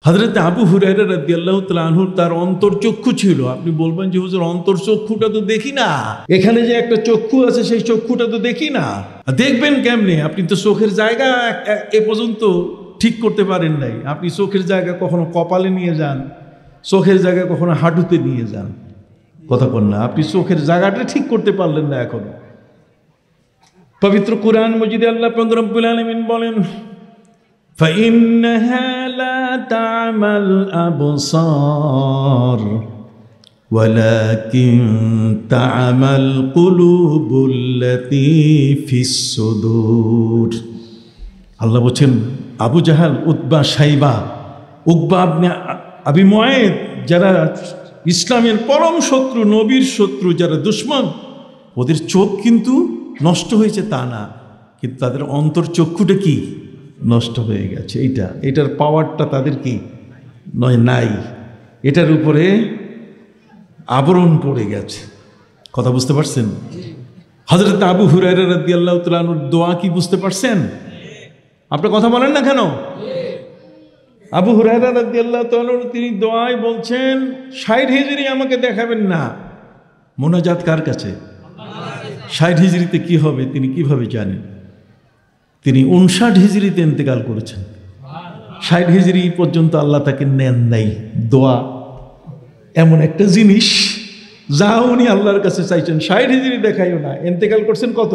হযরত আবু হুরায়রা রাদিয়াল্লাহু তাআলা আনহু তার অন্তর্চক্ষু ছিল। আপনি বলবেন যে হুজুর অন্তর্চক্ষুটা তো দেখি না, এখানে যে একটা চক্ষু আছে সেই চক্ষুটা তো দেখি না। দেখবেন কেমনে? আপনি তো চোখের জায়গা এ পর্যন্ত ঠিক করতে পারেন নাই। আপনি চোখের জায়গা কখনো কপালে নিয়ে যান, চোখের জায়গা কখনো হাঁটুতে নিয়ে যান, কথা বল না, আপনি চোখের জায়গাটা ঠিক করতে পারলেন না এখনো। পবিত্র কুরআন মজিদে আল্লাহ পাক রব্বুল আলামিন বলেন, فإنها لا تعمى الأبصار ولكن تعمى القلوب التي في الصدور। আল্লাহ বলেন আবু জাহাল, উতবা, শাইবা, উকবা ইবনে আবি মুআইদ, যারা ইসলামের পরম শত্রু, নবীর শত্রু, যারা দুশমন, ওদের চোখ কিন্তু নষ্ট হয়েছে তা না, কিন্তু তাদের অন্তর্চক্ষুটা কি নষ্ট হয়ে গেছে। এটার পাওয়ারটা তাদের কি নয়, নাই, এটার উপরে আবরণ পড়ে গেছে। কথা বুঝতে পারছেন? হযরত আবু হুরায়রা রাদিয়াল্লাহু তাআলা আনহুর দোয়া কি বুঝতে পারছেন? আপনি কথা বলেন না কেন? আবু হুরায়রা রাদিয়াল্লাহু তাআলা তিনি দোয়ায় বলছেন, ৬০ হিজরি আমাকে দেখাবেন না। মোনাজাত কার কাছে? ৬০ হিজরিতে কি হবে তিনি কিভাবে জানেন? তিনি ৫৯ হিজরিতে ইন্তেকাল করেছেন। ৬০ হিজরি পর্যন্ত আল্লাহ তাকে নেন নাই। দোয়া এমন একটা জিনিস যা উনি আল্লাহর কাছে চাইছেন, ৬০ হিজরি দেখাইও না, ইন্তেকাল করছেন কত?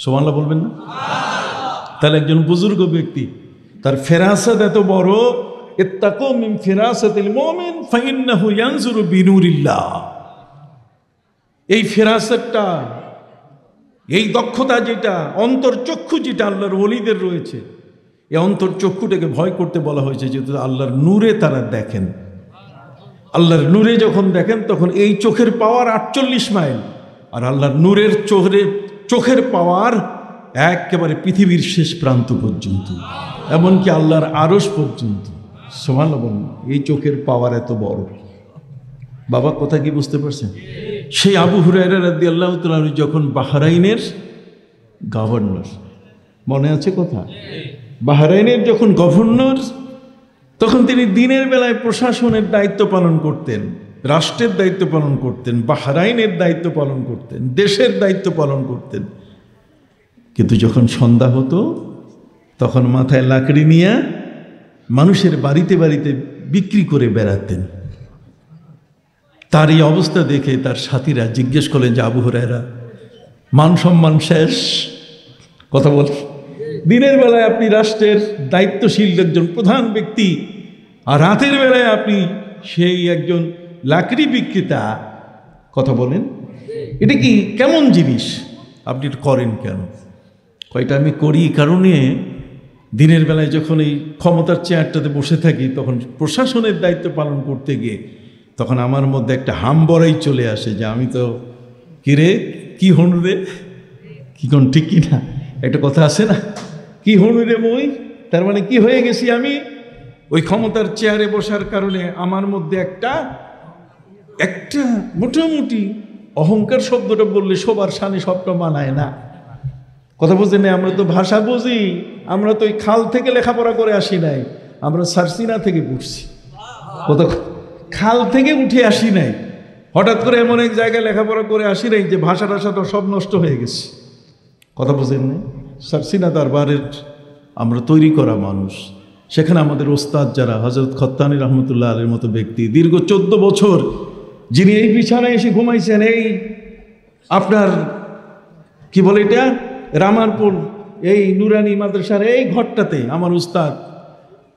সুবহানাল্লাহ বলবেন না? তাহলে একজন বুজুর্গ ব্যক্তি, তার ফেরাসাত এত বড়, ইত্তাকু মিন ফিরাসাতিল মুমিন ফাইন্নাহু ইয়ানজুরু বিনুরিল্লাহ। এই ফেরাসাতটা, এই দক্ষতা যেটা, অন্তর্চক্ষু যেটা আল্লাহর ওলিদের রয়েছে, এই অন্তর্চক্ষুটাকে ভয় করতে বলা হয়েছে, যেহেতু আল্লাহর নূরে তারা দেখেন। আল্লাহর নূরে যখন দেখেন তখন এই চোখের পাওয়ার ৪৮ মাইল, আর আল্লাহর নূরের চোখের পাওয়ার একেবারে পৃথিবীর শেষ প্রান্ত পর্যন্ত, এমনকি আল্লাহর আরশ পর্যন্ত। সুবহানাল্লাহ বলুন, এই চোখের পাওয়ার এত বড়। বাবা কথা কি বুঝতে পারছেন? সেই আবু হুরায়রা রাদিয়াল্লাহু তাআলা যখন বাহরাইনের গভর্নর, মনে আছে কথা? বাহরাইনের যখন গভর্নর, তখন তিনি দিনের বেলায় প্রশাসনের দায়িত্ব পালন করতেন, রাষ্ট্রের দায়িত্ব পালন করতেন, বাহরাইনের দায়িত্ব পালন করতেন, দেশের দায়িত্ব পালন করতেন। কিন্তু যখন সন্ধ্যা হতো তখন মাথায় লাকড়ি নিয়ে মানুষের বাড়িতে বাড়িতে বিক্রি করে বেড়াতেন। তার এই অবস্থা দেখে তার সাথীরা জিজ্ঞেস করলেন যে, আবু হুরায়রা, মান সম্মান শেষ? কথা বল, দিনের বেলায় আপনি রাষ্ট্রের দায়িত্বশীল একজন প্রধান ব্যক্তি, আর রাতের বেলায় আপনি সেই একজন লাকড়ি বিক্রেতা, কথা বলেন, এটা কি কেমন জিনিস? আপনি করেন কেন? কয়টা আমি করি কারণে দিনের বেলায় যখন এই ক্ষমতার চেয়ারটাতে বসে থাকি, তখন প্রশাসনের দায়িত্ব পালন করতে গিয়ে তখন আমার মধ্যে একটা হামবড়াই চলে আসে যে আমি তো কিরে কি হনু রে, কি কোন ঠিক কি না, একটা কথা আছে না, কি হনু রে মই, তার মানে কি হয়ে গেছি আমি? ওই ক্ষমতার চেয়ারে বসার কারণে আমার মধ্যে একটা মোটামুটি অহংকার শব্দটা বললে সবার সামনে সবটা মানায় না। কথা বুঝতে নেই, আমরা তো ভাষা বুঝি, আমরা তো ওই খাল থেকে লেখাপড়া করে আসি নাই, আমরা সারসিনা থেকে পড়ছি, কত খাল থেকে উঠে আসি নাই, হঠাৎ করে এমন এক জায়গায় লেখাপড়া করে আসি নাই যে ভাষা টাষা তো সব নষ্ট হয়ে গেছে। কথা বুঝেন না? সারসিনা দরবারের আমরা তৈরি করা মানুষ, সেখানে আমাদের ওস্তাদ যারা হযরত খত্তানী রহমতুল্লাহ আলাইহির মতো ব্যক্তি, দীর্ঘ 14 বছর যিনি এই বিছানায় এসে ঘুমাইছেন, এই আপনার কি বলে এটা, রামারপুর এই নুরানি মাদ্রাসার এই ঘরটাতে আমার উস্তাদ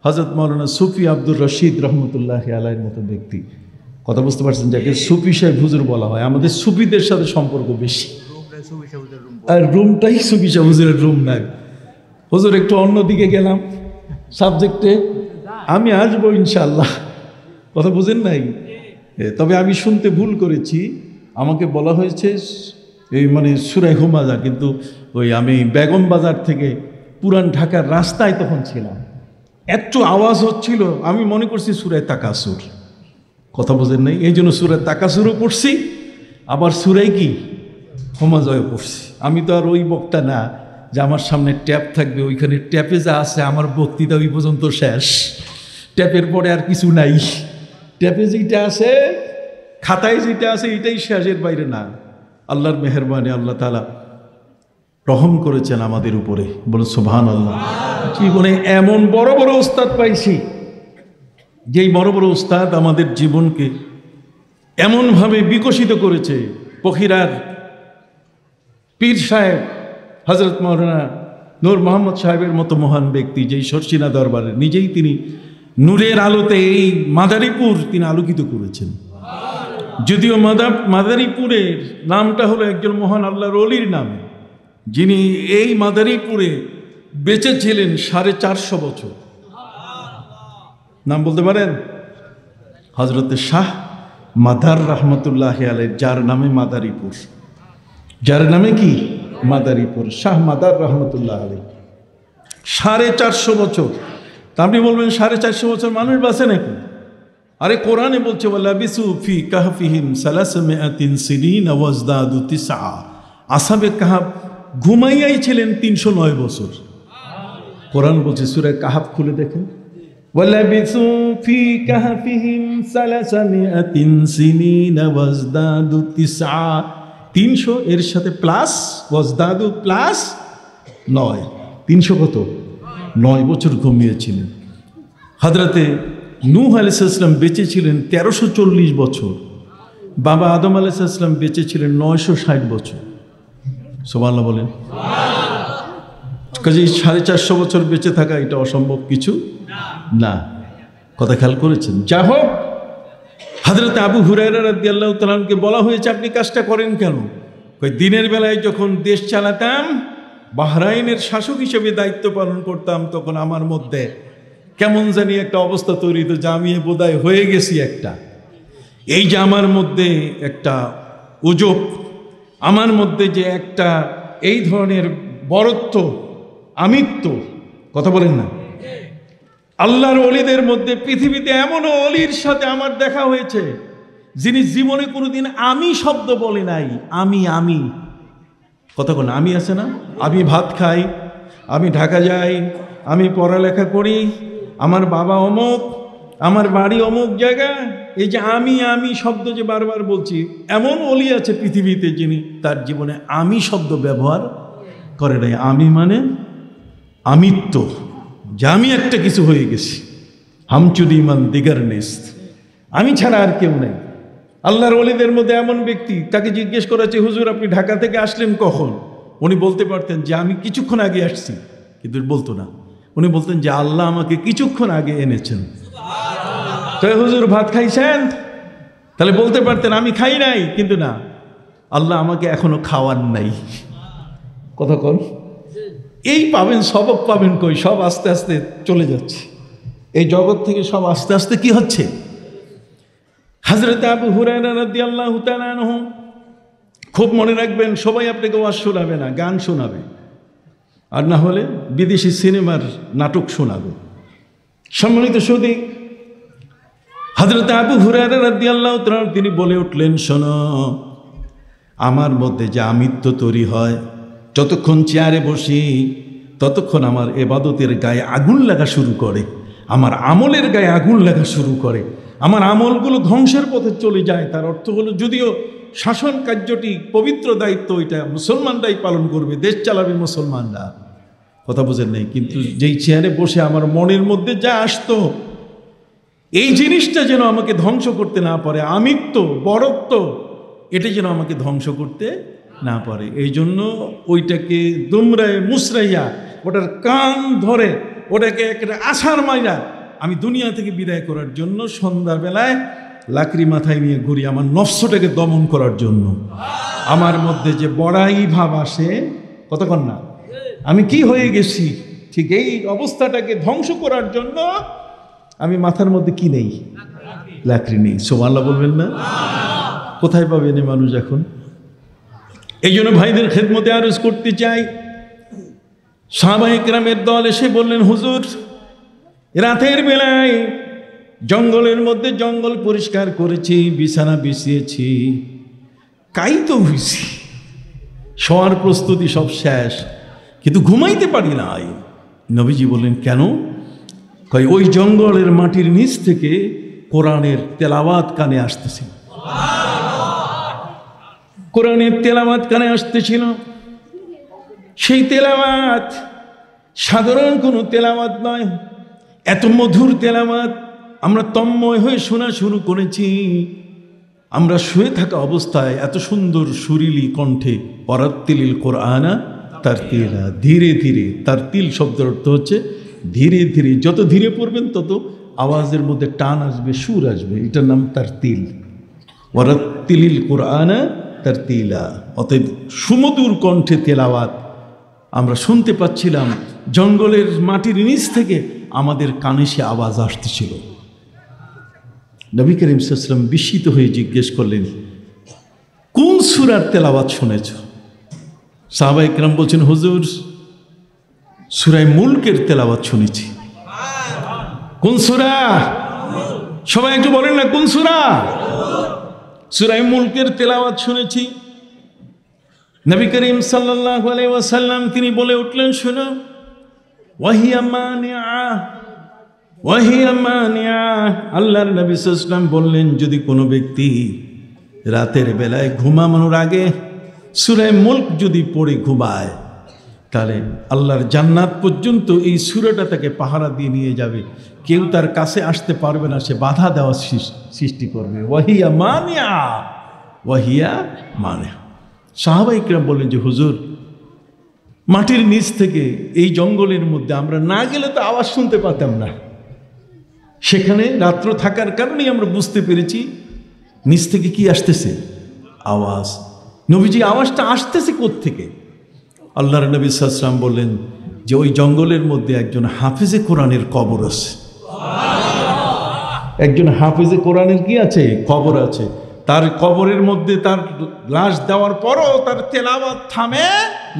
হযরত মাওলানা সুফি আব্দুর রশিদ রহমতুল্লাহ আলাইহির মতো ব্যক্তি। কথা বুঝতে পারছেন, যাকে সুফি সাহেব হুজুর বলা হয়। আমাদের সুফিদের সাথে সম্পর্ক বেশি, আর রুমটাই সুফি সাহেব হুজুরের রুম না। হুজুর একটু অন্যদিকে গেলাম সাবজেক্টে, আমি আসবো ইনশাআল্লাহ। কথা বুঝেন নাই? তবে আমি শুনতে ভুল করেছি, আমাকে বলা হয়েছে এই মানে সূরা হুমাযা, কিন্তু ওই আমি বেগম বাজার থেকে পুরান ঢাকার রাস্তায় তখন ছিলাম, এত আওয়াজ হচ্ছিল, আমি মনে করছি সূরা তাকাসুর। কথা বোঝেন নাই? এই জন্য সূরা তাকাসুরও পড়ছি, আবার সূরা কি হুমাযাও পড়ছি। আমি তো আর ওই বক্তা না যে আমার সামনে ট্যাপ থাকবে, ওইখানে ট্যাপে যা আছে আমার বক্তৃতা ওই পর্যন্ত শেষ, ট্যাপের পরে আর কিছু নাই, ট্যাপে যেটা আছে, খাতায় যেটা আছে, এটাই শেষের বাইরে না। আল্লাহর মেহেরবানি, আল্লাহ তাআলা রহম করেছেন আমাদের উপরে, বলে সুবহানাল্লাহ। জীবনে এমন বড় বড় উস্তাদ পাইছি, যেই বড় বড় উস্তাদ আমাদের জীবনকে এমনভাবে বিকশিত করেছে। ফকিরার পীর সাহেব হযরত মাওলানা নূর মোহাম্মদ সাহেবের মতো মহান ব্যক্তি, যেই শর্ষিনা দরবারে নিজেই তিনি নূরের আলোতে এই মাদারীপুর তিনি আলোকিত করেছেন। যদিও মাদারীপুরের নামটা হলো একজন মহান আল্লাহর ওলির নামে, যিনি এই মাদারীপুরে বেঁচে ছিলেন 450 বছর। নাম বলতে পারেন? হযরত শাহ মাদার রহমতুল্লাহ আলাইহি, যার নামে মাদারীপুর, যার নামে কি মাদারীপুর, শাহ মাদার রহমতুল্লাহ আলাইহি। 450 বছর। তা আপনি বলবেন 450 বছর মানুষ বাঁচে নাকি? আরে কোরআনে বলছে ওয়ালাবিসু ফি কাহফিহিম সালাসামিআতিন সিনিনা ওয়াজদাদু তিসআ। আসহাবে কাহফ ঘুমাইয়াই ছিলেন 309 বছর। কোরআন বলছে, সূরা কাহফ খুলে দেখেন, ওয়ালাবিসু ফি কাহফিহিম সালাসামিআতিন সিনিনা ওয়াজদাদু তিসআ। 300 এর সাথে প্লাস ওয়াজদাদু প্লাস 9, 300 কত? 9 বছর ঘুমিয়েছিলেন। হযরতে নূহ আলাইহিস সালাম বেঁচে ছিলেন 1340 বছর। বাবা আদম আলাইহিস সালাম বেঁচে ছিলেন 960 বছর। সুবহানাল্লাহ বলেন। কাজে 450 বছর বেঁচে থাকা এটা অসম্ভব কিছু না। কথা খেয়াল করেছেন? যা হোক, হযরতে আবু হুরায়রা রাদিয়াল্লাহু তাআলা আনহুকে বলা হয়েছে, আপনি কাজটা করেন কেন? কই, দিনের বেলায় যখন দেশ চালাতাম, বাহরাইনের শাসক হিসেবে দায়িত্ব পালন করতাম, তখন আমার মধ্যে কেমন জানি একটা অবস্থা তৈরি হতো, যে আমি বোধহয় হয়ে গেছি একটা। এই যে আমার মধ্যে একটা উজব, আমার মধ্যে যে একটা এই ধরনের বরত্ব, আমিত্ব, কথা বলেন না? আল্লাহর ওলিদের মধ্যে পৃথিবীতে এমনও ওলির সাথে আমার দেখা হয়েছে, যিনি জীবনে কোনোদিন আমি শব্দ বলে নাই। আমি কথা বলেন, আমি আছে না, আমি ভাত খাই, আমি ঢাকা যাই, আমি পড়ালেখা করি, আমার বাবা অমুক, আমার বাড়ি অমুক জায়গা। এই যে আমি শব্দ যে বারবার বলছি, এমন ওলি আছে পৃথিবীতে যিনি তার জীবনে আমি শব্দ ব্যবহার করে নাই। আমি মানে আমিত্ব, যে আমি একটা কিছু হয়ে গেছি। হামচুদি মান দিগার নেস্ত, আমি ছাড়া আর কেউ নেই। আল্লাহর ওলিদের মধ্যে এমন ব্যক্তি, তাকে জিজ্ঞেস করা হচ্ছে, হুজুর আপনি ঢাকা থেকে আসলেন কখন? উনি বলতে পারতেন যে আমি কিছুক্ষণ আগে আসছি, কিন্তু বলতো না। উনি বলতেন যে আল্লাহ আমাকে কিছুক্ষণ আগে এনেছেন। তো হুজুর ভাত খাইছেন? তাহলে বলতে পারতেন আমি খাই নাই, কিন্তু না, আল্লাহ আমাকে এখনো খাওয়ান নাই। কথা কন, এই পাবেন, সবক পাবেন কই? সব আস্তে আস্তে চলে যাচ্ছে এই জগৎ থেকে, সব আস্তে আস্তে কি হচ্ছে? হযরত আবু হুরায়রা রাদিয়াল্লাহু তাআলা আনহু, খুব মনে রাখবেন, সবাই আপনাকে ওয়াজ শোনাবে না, গান শোনাবে, আর না হলে বিদেশি সিনেমার নাটক শোনাবে। সম্মানিত সুধী, হযরত আবু হুরায়রা রাদিয়াল্লাহু তাআলা তিনি বলে উঠলেন, শোনো, আমার মধ্যে যে আমিত্ব তৈরি হয়, যতক্ষণ চেয়ারে বসি ততক্ষণ আমার ইবাদতের গায়ে আগুন লাগা শুরু করে, আমার আমলের গায়ে আগুন লাগা শুরু করে, আমার আমলগুলো ধ্বংসের পথে চলে যায়। তার অর্থ হলো, যদিও শাসন কার্যটি পবিত্র দায়িত্ব, এটা মুসলমানরাই পালন করবে, দেশ চালাবে মুসলমানরা, কথা বোঝেন নাই, কিন্তু যেই চেয়ারে বসে আমার মনের মধ্যে যা আসতো, এই জিনিসটা যেন আমাকে ধ্বংস করতে না পারে, আমিত্ব, বরত্ব, এটা যেন আমাকে ধ্বংস করতে না পারে। এই জন্য ওইটাকে দুমরায় মুসরাইয়া, ওটার কান ধরে, ওটাকে একটা আছাড় মাইরা আমি দুনিয়া থেকে বিদায় করার জন্য সন্ধ্যাবেলায় লাকড়ি মাথায় নিয়ে ঘুরি, আমার নফসটাকে দমন করার জন্য। আমার মধ্যে যে বড়াই ভাব আসে, কতক্ষণ না, আমি কি হয়ে গেছি, ঠিক এই অবস্থাটাকে ধ্বংস করার জন্য আমি মাথার মধ্যে কি নেই? লাকড়ি নেই। সুবহানাল্লাহ বলবেন না? কোথায় পাবেন এই মানুষ এখন? এই জন্য ভাইদের খেদমতে আরজ করতে চাই, সাহাবায়ে কেরামের দল এসে বললেন, হুজুর রাতের বেলায় জঙ্গলের মধ্যে জঙ্গল পরিষ্কার করেছি, বিছানা বিছিয়েছি, কাইতো হয়েছি, শোয়ার প্রস্তুতি সব শেষ, কিন্তু ঘুমাইতে পারি নাই। নবীজি বললেন, কেন? কয় ওই জঙ্গলের মাটির নিচ থেকে কোরআনের তেলাওয়াত কানে আসতেছিল, কোরআনের তেলাওয়াত কানে আসতেছিল। সেই তেলাওয়াত সাধারণ কোনো তেলাওয়াত নয়, এত মধুর তেলাওয়াত। আমরা তন্ময় হয়ে শোনা শুরু করেছি। আমরা শুয়ে থাকা অবস্থায় এত সুন্দর সুরিলি কণ্ঠে ওয়ারাত্তিলিল কোরআনা তারতিলা, ধীরে ধীরে। তারতিল শব্দের অর্থ হচ্ছে ধীরে ধীরে, যত ধীরে পড়বেন তত আওয়াজের মধ্যে টান আসবে, সুর আসবে, এটার নাম তারতিল। ওয়ারাত্তিলিল কোরআনা তারতিলা, অতএব সুমধুর কণ্ঠে তেলাওয়াত আমরা শুনতে পাচ্ছিলাম। জঙ্গলের মাটির নিচ থেকে আমাদের কানে সে আওয়াজ আসতেছিল। নবী করিম সাল্লাল্লাহু আলাইহি ওয়াসাল্লাম বিস্মিত হয়ে জিজ্ঞেস করলেন, কোন সূরার তেলাওয়াত শুনেছ? সাহাবায়ে কেরাম বলছেন, হুজুর সূরা মুলকের তেলাওয়াত শুনেছি। কোন সূরা? সবাই একটু বলেন না, কোন সূরা? সূরা মুলকের তেলাওয়াত শুনেছি। নবী করিম সাল্লাল্লাহু আলাইহি ওয়াসাল্লাম তিনি বলে উঠলেন, শোনো, ওয়াহিয়া মানিআ, ওয়াহিয়া মানিআ। আল্লাহর নবী সাল্লাল্লাহু আলাইহি ওয়াসাল্লাম বললেন, যদি কোনো ব্যক্তি রাতের বেলায় ঘুমানোর আগে সূরা মুলক যদি পড়ে ঘুমায়, তাহলে আল্লাহর জান্নাত পর্যন্ত এই সূরাটা তাকে পাহারা দিয়ে নিয়ে যাবে, কেউ তার কাছে আসতে পারবে না, সে বাধা দেওয়া সৃষ্টি করবে। ওয়াহিয়া মানিআ, ওয়াহিয়া মানিআ। সাহাবায়ে কেরাম বললেন যে হুজুর, মাটির নিচ থেকে এই জঙ্গলের মধ্যে আমরা না গেলে তো আওয়াজ শুনতে পারতাম না। সেখানে রাত্র থাকার কারণেই আমরা বুঝতে পেরেছি নিচ থেকে কি আসতেছে, আওয়াজ। নবীজি, আওয়াজটা আসতেছে কোত্থেকে? আল্লাহর নবী সাল্লাল্লাহু আলাইহি ওয়াসাল্লাম বললেন যে ওই জঙ্গলের মধ্যে একজন হাফেজে কোরআনের কবর আছে। একজন হাফেজে কোরআনের কি আছে? কবর আছে। তার কবরের মধ্যে তার লাশ দেওয়ার পরও তার তেলাওয়াত থামে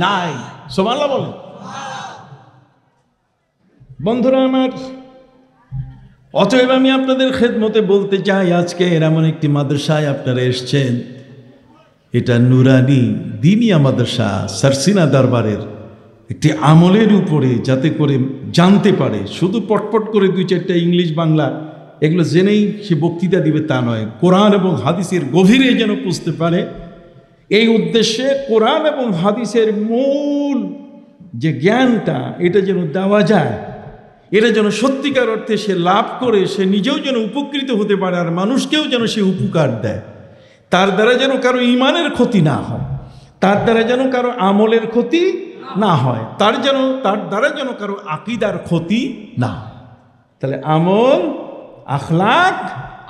নাই। সুবহানাল্লাহ বলেন। বন্ধুরা আমার, অতএব আমি আপনাদের খেদমতে বলতে চাই, আজকে এমন একটি মাদ্রাসায় আপনারা এসছেন, এটা নুরানি দিনিয়া মাদ্রাসা সারসিনা দরবারের একটি আমলের উপরে, যাতে করে জানতে পারে। শুধু পটপট করে দুই চারটা ইংলিশ বাংলা এগুলো জেনেই সে বক্তৃতা দিবে তা নয়, কোরআন এবং হাদিসের গভীরে যেন বুঝতে পারে। এই উদ্দেশ্যে কোরআন এবং হাদিসের মূল যে জ্ঞানটা, এটা যেন দেওয়া যায়, এটা যেন সত্যিকার অর্থে সে লাভ করে, সে নিজেও যেন উপকৃত হতে পারে, আর মানুষকেও যেন সে উপকার দেয়। তার দ্বারা যেন কারো ইমানের ক্ষতি না হয়, তার দ্বারা যেন কারো আমলের ক্ষতি না হয়, তার দ্বারা যেন কারো আকীদার ক্ষতি না হয়। তাহলে আমল, আখলাক,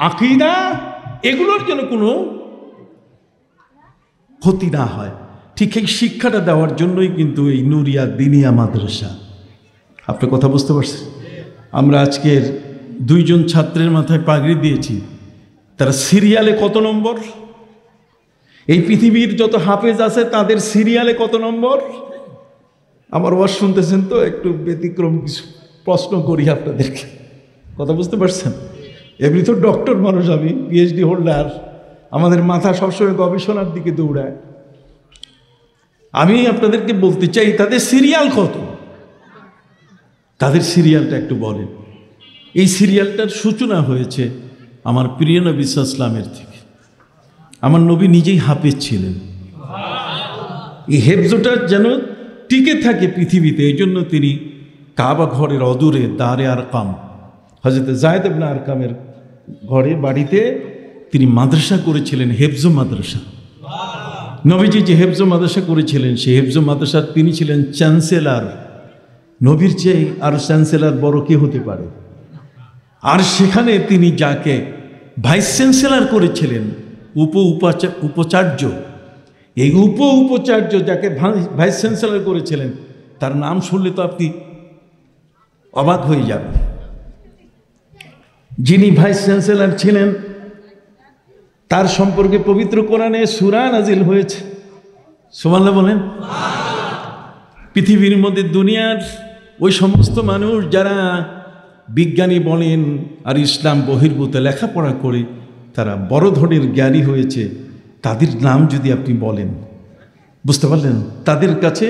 আকীদা এগুলোর যেন কোনো ক্ষতি না হয়, ঠিক এই শিক্ষাটা দেওয়ার জন্যই কিন্তু এই নুরিয়া দিনিয়া মাদ্রাসা। আপনি কথা বুঝতে পারছেন? আমরা আজকের দুইজন ছাত্রের মাথায় পাগড়ি দিয়েছি, তারা সিরিয়ালে কত নম্বর? এই পৃথিবীর যত হাফেজ আছে তাদের সিরিয়ালে কত নম্বর? আমার ওয়াজ শুনতেছেন তো, একটু ব্যতিক্রম কিছু প্রশ্ন করি আপনাদেরকে, কথা বুঝতে পারছেন? এমনি তো ডক্টর মানুষ, আমি পিএইচডি হোল্ডার, আমাদের মাথা সবসময় গবেষণার দিকে দৌড়ায়। আমি আপনাদেরকে বলতে চাই তাদের সিরিয়াল কত, তাদের সিরিয়ালটা একটু বলেন। এই সিরিয়ালটার সূচনা হয়েছে আমার প্রিয় নবী সাল্লাল্লাহু আলাইহি ওয়াসাল্লামের থেকে। আমার নবী নিজেই হাফেজ ছিলেন। এই হেফজটা যেন টিকে থাকে পৃথিবীতে, এই জন্য তিনি কাবা ঘরের অদূরে দারে আরকাম, হযরত যায়েদ ইবনে আরকামের ঘরে বাড়িতে তিনি মাদ্রাসা করেছিলেন, হেফজ মাদ্রাসা। নবীজি যে হেফজ মাদ্রাসা করেছিলেন, সেই হেফজ মাদ্রাসার তিনি ছিলেন চ্যান্সেলর। নবীর চেয়ে আর চ্যান্সেলর বড় কে হতে পারে? আর সেখানে তিনি যাকে ভাইস চ্যান্সেলর করেছিলেন, উপাচার্য, এই উপাচার্য যাকে ভাইস চ্যান্সেলর করেছিলেন, তার নাম শুনলে তো আপনি অবাক হয়ে যাবেন। যিনি ভাইস চ্যান্সেলর ছিলেন তার সম্পর্কে পবিত্র কোরআনে সূরা নাজিল হয়েছে। সুবহানাল্লাহ বলেন। পৃথিবীর মধ্যে দুনিয়ার ওই সমস্ত মানুষ যারা বিজ্ঞানী বলেন আর ইসলাম বহির্ভূত লেখাপড়া করে তারা বড় ধরনের জ্ঞানী হয়েছে, তাদের নাম যদি আপনি বলেন, বুঝতে পারলেন? তাদের কাছে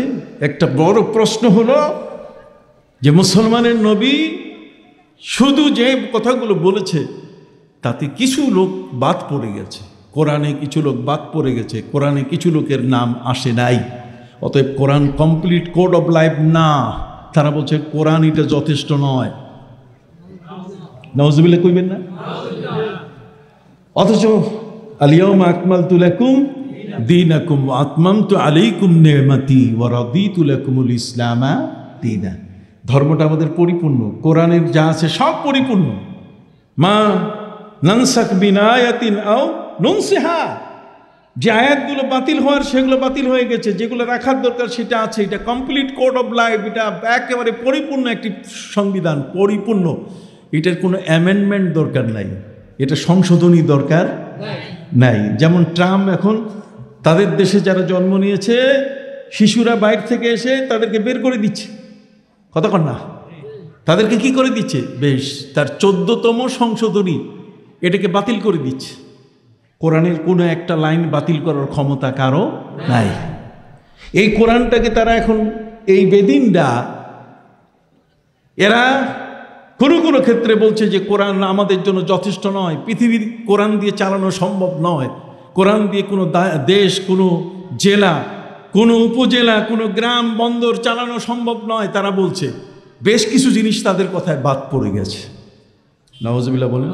একটা বড় প্রশ্ন হলো যে মুসলমানের নবী শুধু যে কথাগুলো বলেছে তাতে কিছু লোক বাদ পড়ে গেছে, কোরআনে কিছু লোক বাদ পড়ে গেছে, কোরআনে কিছু লোকের নাম আসে নাই। অতএব কোরআন কমপ্লিট কোড অফ লাইফ না। তারা বলছে কোরআন এটা যথেষ্ট নয়। নাউজুবিল্লাহ কইবেন না? অথচ আল-ইয়াওমা আকমালতু লাকুম দীনাকুম ওয়া আতমামতু আলাইকুম নি'মাতি ওয়া রাদিতু লাকুমুল ইসলামা দীনা। ধর্মটা আমাদের পরিপূর্ণ, কোরআনের যা আছে সব পরিপূর্ণ। মা নানসাক বিন আয়াতিন আও নুনসিহা, যে আয়াতগুলো বাতিল হওয়ার সেগুলো বাতিল হয়ে গেছে, যেগুলো রাখার দরকার সেটা আছে। এটা কমপ্লিট কোড অফ লাইফ, এটা একেবারে পরিপূর্ণ একটি সংবিধান, পরিপূর্ণ। এটার কোনো অ্যামেন্ডমেন্ট দরকার নাই, এটা সংশোধনী দরকার নাই। যেমন ট্রাম্প এখন তাদের দেশে যারা জন্ম নিয়েছে শিশুরা বাইরে থেকে এসে তাদেরকে বের করে দিচ্ছে, কথা কন না, তাদেরকে কি করে দিচ্ছে, বেশ তার 14তম সংশোধনী এটাকে বাতিল করে দিচ্ছে। কোরআনের কোনো একটা লাইন বাতিল করার ক্ষমতা কারো নাই। এই কোরআনটাকে তারা এখন এই বেদিনরা এরা কোনো কোনো ক্ষেত্রে বলছে যে কোরআন আমাদের জন্য যথেষ্ট নয়, পৃথিবীর কোরআন দিয়ে চালানো সম্ভব নয়, কোরআন দিয়ে কোনো দেশ, কোনো জেলা, কোনো উপজেলা, কোনো গ্রাম বন্দর চালানো সম্ভব নয়। তারা বলছে বেশ কিছু জিনিস তাদের কথায় বাদ পড়ে গেছে। নাউজুবিল্লাহ বলেন।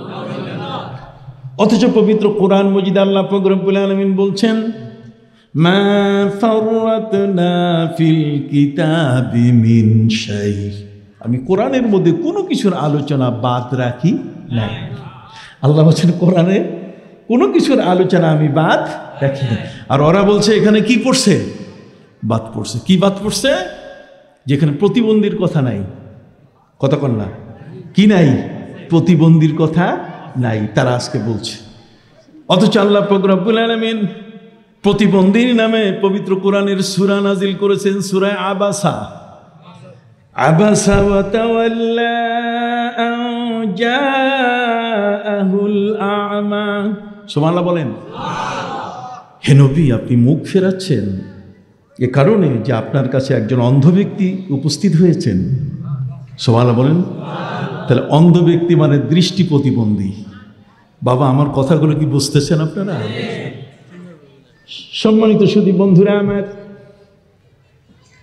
অথচ পবিত্র কোরআন মজিদ আল্লাহ পাক রব্বুল আলামিন বলছেন মা ফাররাতনা ফিল কিতাবি মিন শাই, আমি কোরআনের মধ্যে কোনো কিছুর আলোচনা বাদ রাখি নাই। আল্লাহ বলছেন কোরআনে কোনো কিছুর আলোচনা আমি বাদ রাখি না। আর ওরা বলছে এখানে কি পড়ছে, বাদ পড়ছে। কি বাদ পড়ছে? যেখানে প্রতিবন্ধীর কথা নাই, কথা কন না, কি নাই, প্রতিবন্ধীর কথা নাই, তারা আজকে বলছে। অথচ আল্লাহ পাক রব্বুল আলামিন প্রতিবন্ধীর নামে পবিত্র কোরআনের সূরা নাজিল করেছেন, সূরা আবাসা। আবাসা ওয়া তাওয়াল্লা আন জাআহুল আ'মা। সুবহানাল্লাহ বলেন। হে নবী, আপনি মুখ ফেরাচ্ছেন এ কারণে যে আপনার কাছে একজন অন্ধ ব্যক্তি উপস্থিত হয়েছেন। সুবহানাল্লাহ বলেন। তাহলে অন্ধ ব্যক্তি মানে দৃষ্টি প্রতিবন্ধী। বাবা, আমার কথাগুলো কি বুঝতেছেন আপনারা? সম্মানিত সুধী বন্ধুরা আমার,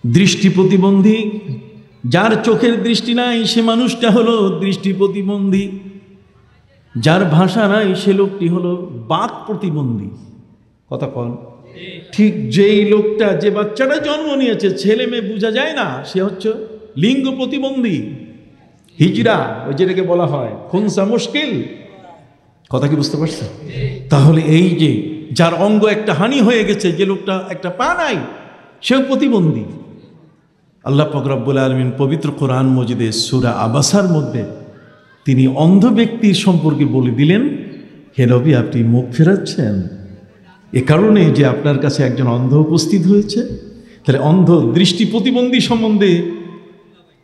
দৃষ্টি প্রতিবন্ধী, যার চোখের দৃষ্টি নাই সে মানুষটা হলো দৃষ্টি প্রতিবন্ধী। যার ভাষা নাই সে লোকটি হলো বাক প্রতিবন্ধী। কথা কন। ঠিক যেই লোকটা, যে বাচ্চাটা জন্ম নিয়েছে, ছেলে মেয়ে বোঝা যায় না, সে হচ্ছে লিঙ্গ প্রতিবন্ধী, হিজড়া, ওই যেটাকে বলা হয় খুনসা মুশকিল। কথা কি বুঝতে পারছেন? তাহলে এই যে যার অঙ্গ একটা হানি হয়ে গেছে, যে লোকটা একটা পা নাই, সেও প্রতিবন্ধী। আল্লাহ পাক রব্বুল আলামিন পবিত্র কোরআন মজিদে সূরা আবাসার মধ্যে তিনি অন্ধ ব্যক্তির সম্পর্কে বলে দিলেন, হে নবী, আপনি মুখ ফেরাচ্ছেন এ কারণে যে আপনার কাছে একজন অন্ধ উপস্থিত হয়েছে। তাহলে অন্ধ দৃষ্টি প্রতিবন্ধী সম্বন্ধে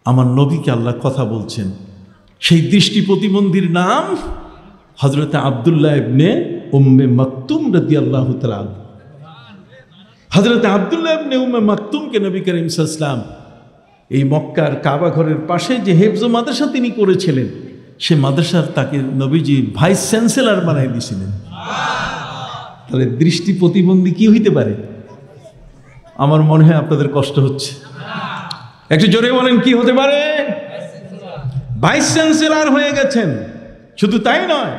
আমার নবীকে আল্লাহ কথা বলছেন। সেই দৃষ্টি প্রতিবন্ধীর নাম হযরত আব্দুল্লাহ ইবনে উম্মে মাকতুম রাদিয়াল্লাহু তাআলা। হযরত আব্দুল্লাহ ইবনে উম্মে মাকতুমকে নবী করিম সাল্লাল্লাহু আলাইহি ওয়াসাল্লাম এই মক্কার কাবা ঘরের পাশে যে হেফজ মাদ্রাসা তিনি করেছিলেন, সে মাদ্রাসার তাকে নবীজি ভাইস চ্যান্সেলর বানাই দিয়েছিলেন। তাহলে দৃষ্টি প্রতিবন্ধী কি হইতে পারে? আমার মনে হয় আপনাদের কষ্ট হচ্ছে। একটু জোরে বলেন, কি হতে পারে? ভাইস চ্যান্সেলর হয়ে গেছেন। শুধু তাই নয়,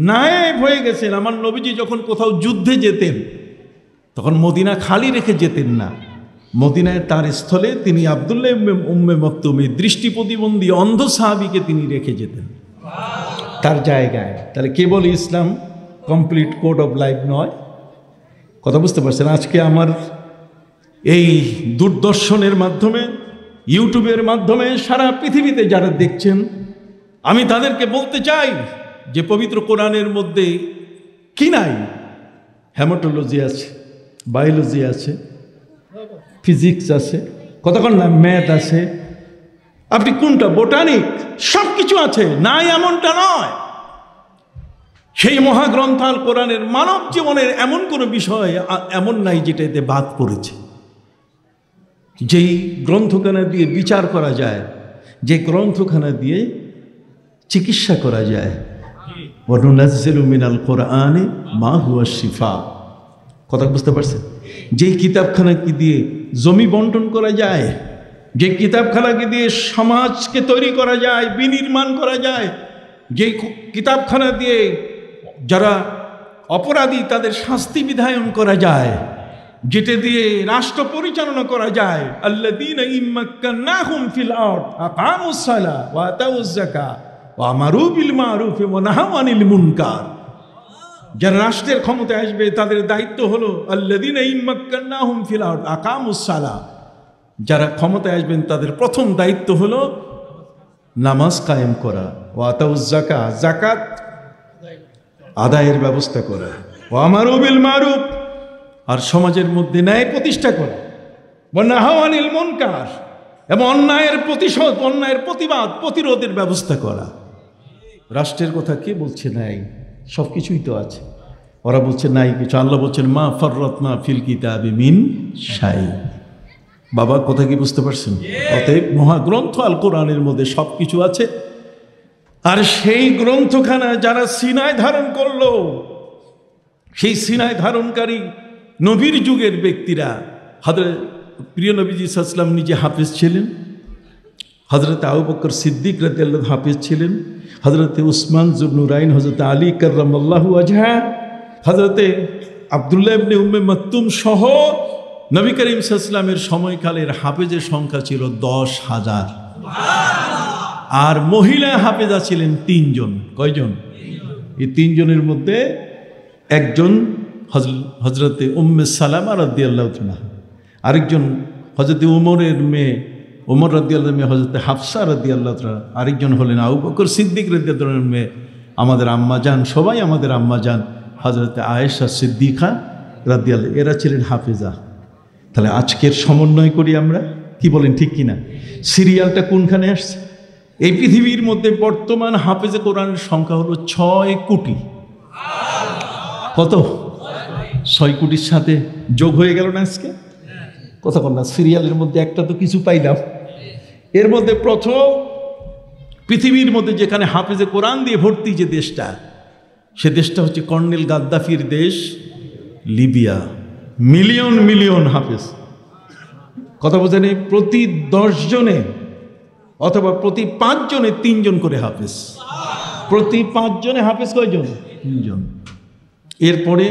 নায়েব হয়ে গেছেন। আমার নবীজি যখন কোথাও যুদ্ধে যেতেন তখন মদিনা খালি রেখে যেতেন না। মদিনায় তার স্থলে তিনি আব্দুল্লাহ ইবনে উম্মে মাকতুম দৃষ্টি প্রতিবন্ধী অন্ধ সাহাবীকে তিনি রেখে যেতেন তার জায়গায়। তাহলে কেবল ইসলাম কমপ্লিট কোড অফ লাইফ নয়। কথা বুঝতে পারছেন? আজকে আমার এই দূরদর্শনের মাধ্যমে, ইউটিউবের মাধ্যমে সারা পৃথিবীতে যারা দেখছেন, আমি তাদেরকে বলতে চাই যে পবিত্র কোরআনের মধ্যে কি নাই? হেমাটোলজি আছে, বায়োলজি আছে, ফিজিক্স আছে, কতক্ষণ না ম্যাথ আছে, আপনি কোনটা, বোটানিক, সব কিছু আছে, নাই এমনটা নয়। সেই মহাগ্রন্থ আল কোরআনের মানব জীবনের এমন কোনো বিষয় এমন নাই যেটা এতে বাদ পড়েছে। যেই গ্রন্থখানা দিয়ে বিচার করা যায়, যে গ্রন্থখানা দিয়ে চিকিৎসা করা যায়। ওয়ানুনাজ্জিলু মিনাল কোরআনি মা হুয়া শিফা। কথা বুঝতে পারছেন? যেই কিতাবখানাকে দিয়ে জমি বন্টন করা যায়, যে কিতাবখানাকে দিয়ে সমাজকে তৈরি করা যায়, বিনির্মাণ করা যায়, যে কিতাবখানা দিয়ে যারা অপরাধী তাদের শাস্তি বিধায়ন করা যায়, যেটা দিয়ে রাষ্ট্র পরিচালনা করা যায়, আল্লাযীনা ইম্মাক্কান্নাহুম ফিল আরদ আকামুস সালাহ ওয়া আতাউজ যাকাত ওয়া আমারু বিল মারুফ ওয়া নাহাউ আনিল মুনকার। যারা রাষ্ট্রের ক্ষমতায় আসবে তাদের দায়িত্ব হলো আল্লাযীনা ইম্মাক্কান্নাহুম ফিল আরদ আকামুস সালাহ। যারা ক্ষমতায় আসবেন তাদের প্রথম দায়িত্ব হলো নামাজ কায়েম করা, ওয়া আতাউজ যাকাত, যাকাত আদায়ের ব্যবস্থা করা, ওয়া আমারু বিল মারুফ, আর সমাজের মধ্যে ন্যায় প্রতিষ্ঠা করা, ওয়া নাহাউ আনিল মুনকার, এবং অন্যায়ের প্রতিশোধ, অন্যায়ের প্রতিবাদ, প্রতিরোধের ব্যবস্থা করা। রাষ্ট্রের কথা কে বলছে নাই? সব কিছুই তো আছে। ওরা বলছে নাই কিছু। আল্লাহ বলছেন মা ফাররাতনা ফিল কিতাবি মিন শাই। বাবা কথা কি বুঝতে পারছেন? অতএব মহাগ্রন্থ আল কোরআনের মধ্যে সব কিছু আছে। আর সেই গ্রন্থখানা যারা সিনায় ধারণ করলো, সেই সিনায় ধারণকারী নবীর যুগের ব্যক্তিরা, হযরত প্রিয় নবীজি সাল্লাল্লাহু আলাইহি ওয়াসাল্লাম নিজে হাফেজ ছিলেন, হযরত আবু বকর সিদ্দিক রাদিয়াল্লাহু হাফেজ ছিলেন, হযরত উসমান যুন্নুরাইন, হযরত আলী কাররামাল্লাহু ওয়াজহা, হযরত আব্দুল্লাহ ইবনে উম্মে মাকতুম সহ নবী করিম সাল্লাল্লাহু আলাইহি ওয়াসাল্লামের সময়কালের হাফেজের সংখ্যা ছিল 10,000। আর মহিলা হাফেজা ছিলেন 3 জন। কয়জন? এই 3 জনের মধ্যে একজন হযরতে উম্মে সালামা রাদিয়াল্লাহু তাআলা, আরেকজন হযরতে উমরের মেয়ে ওমর রাদিয়াল্লাহু মেয়ে হযরতে হাফসা রাদিয়াল্লাহু তাআলা, আরেকজন হলেন আবু বকর সিদ্দিক রাদিয়াল্লাহু মেয়ে আমাদের আম্মা জান, সবাই আমাদের আম্মা জান হযরতে আয়েশা সিদ্দিকা রাদিয়াল্লাহু, এরা ছিলেন হাফেজা। তাহলে আজকের সমন্বয় করি আমরা, কি বলেন ঠিক কিনা? সিরিয়ালটা কোনখানে আসছে? এই পৃথিবীর মধ্যে বর্তমান হাফেজে কোরআনের সংখ্যা হলো 6 কোটি। কত? 6 কোটির সাথে যোগ হয়ে গেল না আজকে? কথা বল না, সিরিয়ালের মধ্যে একটা তো কিছু পাইলাম। এর মধ্যে প্রথম পৃথিবীর মধ্যে যেখানে হাফেজে কোরআন দিয়ে ভর্তি যে দেশটা, সে দেশটা হচ্ছে কর্নেল গাদ্দাফির দেশ লিবিয়া। মিলিয়ন মিলিয়ন হাফেজ। কথা বোঝেন? প্রতি 10 জনে অথবা প্রতি 5 জনে 3 জন করে হাফেজ। প্রতি 5 জনে হাফেজ কয়জন? 3 জন। এরপরে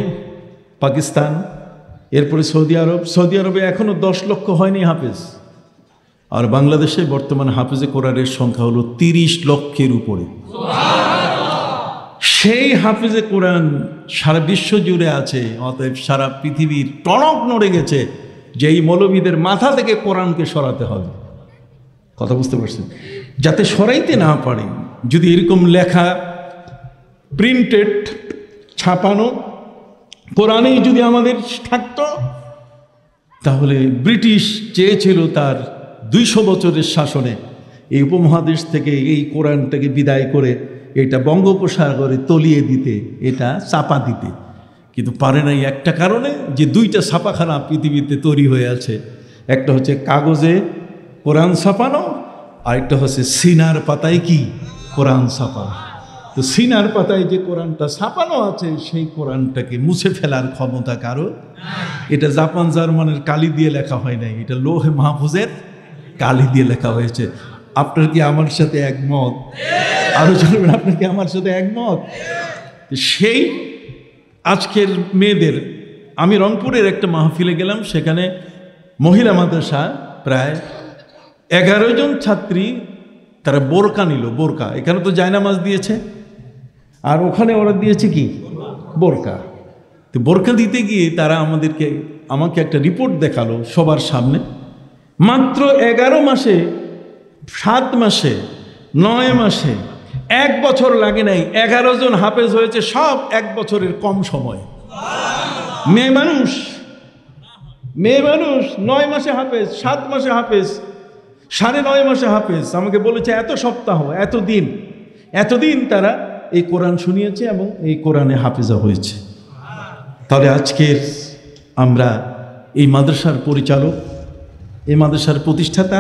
পাকিস্তান, এরপরে সৌদি আরব। সৌদি আরবে এখনো 10 লক্ষ হয়নি হাফেজ। আর বাংলাদেশে বর্তমান হাফেজে কোরআনের সংখ্যা হলো 30 লক্ষের উপরে। সেই হাফেজে কোরআন সারা বিশ্ব জুড়ে আছে। অতএব সারা পৃথিবীর টনক নড়ে গেছে যে এই মৌলবীদের মাথা থেকে কোরআনকে সরাতে হবে। কথা বুঝতে পারছেন? যাতে সরাইতে না পারে। যদি এরকম লেখা প্রিন্টেড ছাপানো কোরআনেই যদি আমাদের থাকতো, তাহলে ব্রিটিশ চেয়েছিল তার 200 বছরের শাসনে এই উপমহাদেশ থেকে এই কোরআনটাকে বিদায় করে এটা বঙ্গোপসাগরে তলিয়ে দিতে, এটা চাপা দিতে, কিন্তু পারে নাই একটা কারণে, যে 2টা ছাপাখানা পৃথিবীতে তৈরি হয়ে আছে। একটা হচ্ছে কাগজে কোরআন ছাপানো, আর একটা হচ্ছে সিনার পাতায় কি কোরআন ছাপানো। তো সিনার পাতায় যে কোরআনটা ছাপানো আছে সেই কোরআনটাকে মুছে ফেলার ক্ষমতা কারো। এটা জাপান জার্মানের কালি দিয়ে লেখা হয় নাই, এটা লৌহে মাহফুজের কালি দিয়ে লেখা হয়েছে। আপনার কি আমার সাথে একমত? আরো জানবেন, আপনার কি আমার সাথে একমত? সেই আজকের মেয়েদের, আমি রংপুরের একটা মাহফিলে গেলাম, সেখানে মহিলা মাদ্রাসা প্রায় 11 জন ছাত্রী, তারা বোরকা নিল। বোরকা, এখানে তো জায়নামাজ দিয়েছে, আর ওখানে ওরা দিয়েছে কি বোরকা। তো বোরকা দিতে গিয়ে তারা আমাকে একটা রিপোর্ট দেখালো সবার সামনে। মাত্র 11 মাসে, 7 মাসে, 9 মাসে, 1 বছর লাগে নাই 11 জন হাফেজ হয়েছে, সব 1 বছরের কম সময়। মেয়ে মানুষ 9 মাসে হাফেজ, 7 মাসে হাফেজ, 9.5 মাসে হাফেজ। আমাকে বলেছে এত সপ্তাহ, এতদিন তারা এই কোরআন শুনিয়েছে এবং এই কোরআনে হাফেজা হয়েছে। তাহলে আজকের আমরা এই মাদ্রাসার পরিচালক, এই মাদ্রাসার প্রতিষ্ঠাতা,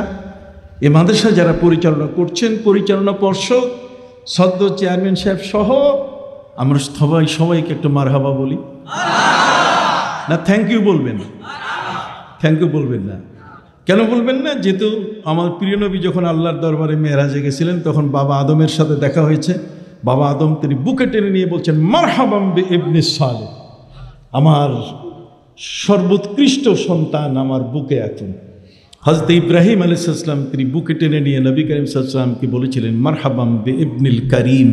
এই মাদ্রাসা যারা পরিচালনা করছেন, পরিচালনা পর্ষদ, সদ্য চেয়ারম্যান সাহেব সহ আমরা সবাইকে একটু মারহাবা বলি না? থ্যাংক ইউ বলবেন? থ্যাংক ইউ বলবেন না? কেন বলবেন না? যেহেতু আমার প্রিয় নবী যখন আল্লাহর দরবারে মেরাজে গেছিলেন তখন বাবা আদমের সাথে দেখা হয়েছে। বাবা আদম তিনি বুকে টেনে নিয়ে বলছেন মারহাবাম বি ইবনে সালেহ, আমার সর্বোৎকৃষ্ট সন্তান আমার বুকে এখন। হযরত ইব্রাহিম আলাইহিস সালাম তিনি বুকে টেনে নিয়ে নবী করিম সাল্লাল্লাহু আলাইহি ওয়াসাল্লামকে বলেছিলেন মারহাবাম বি ইবনিল কারীম।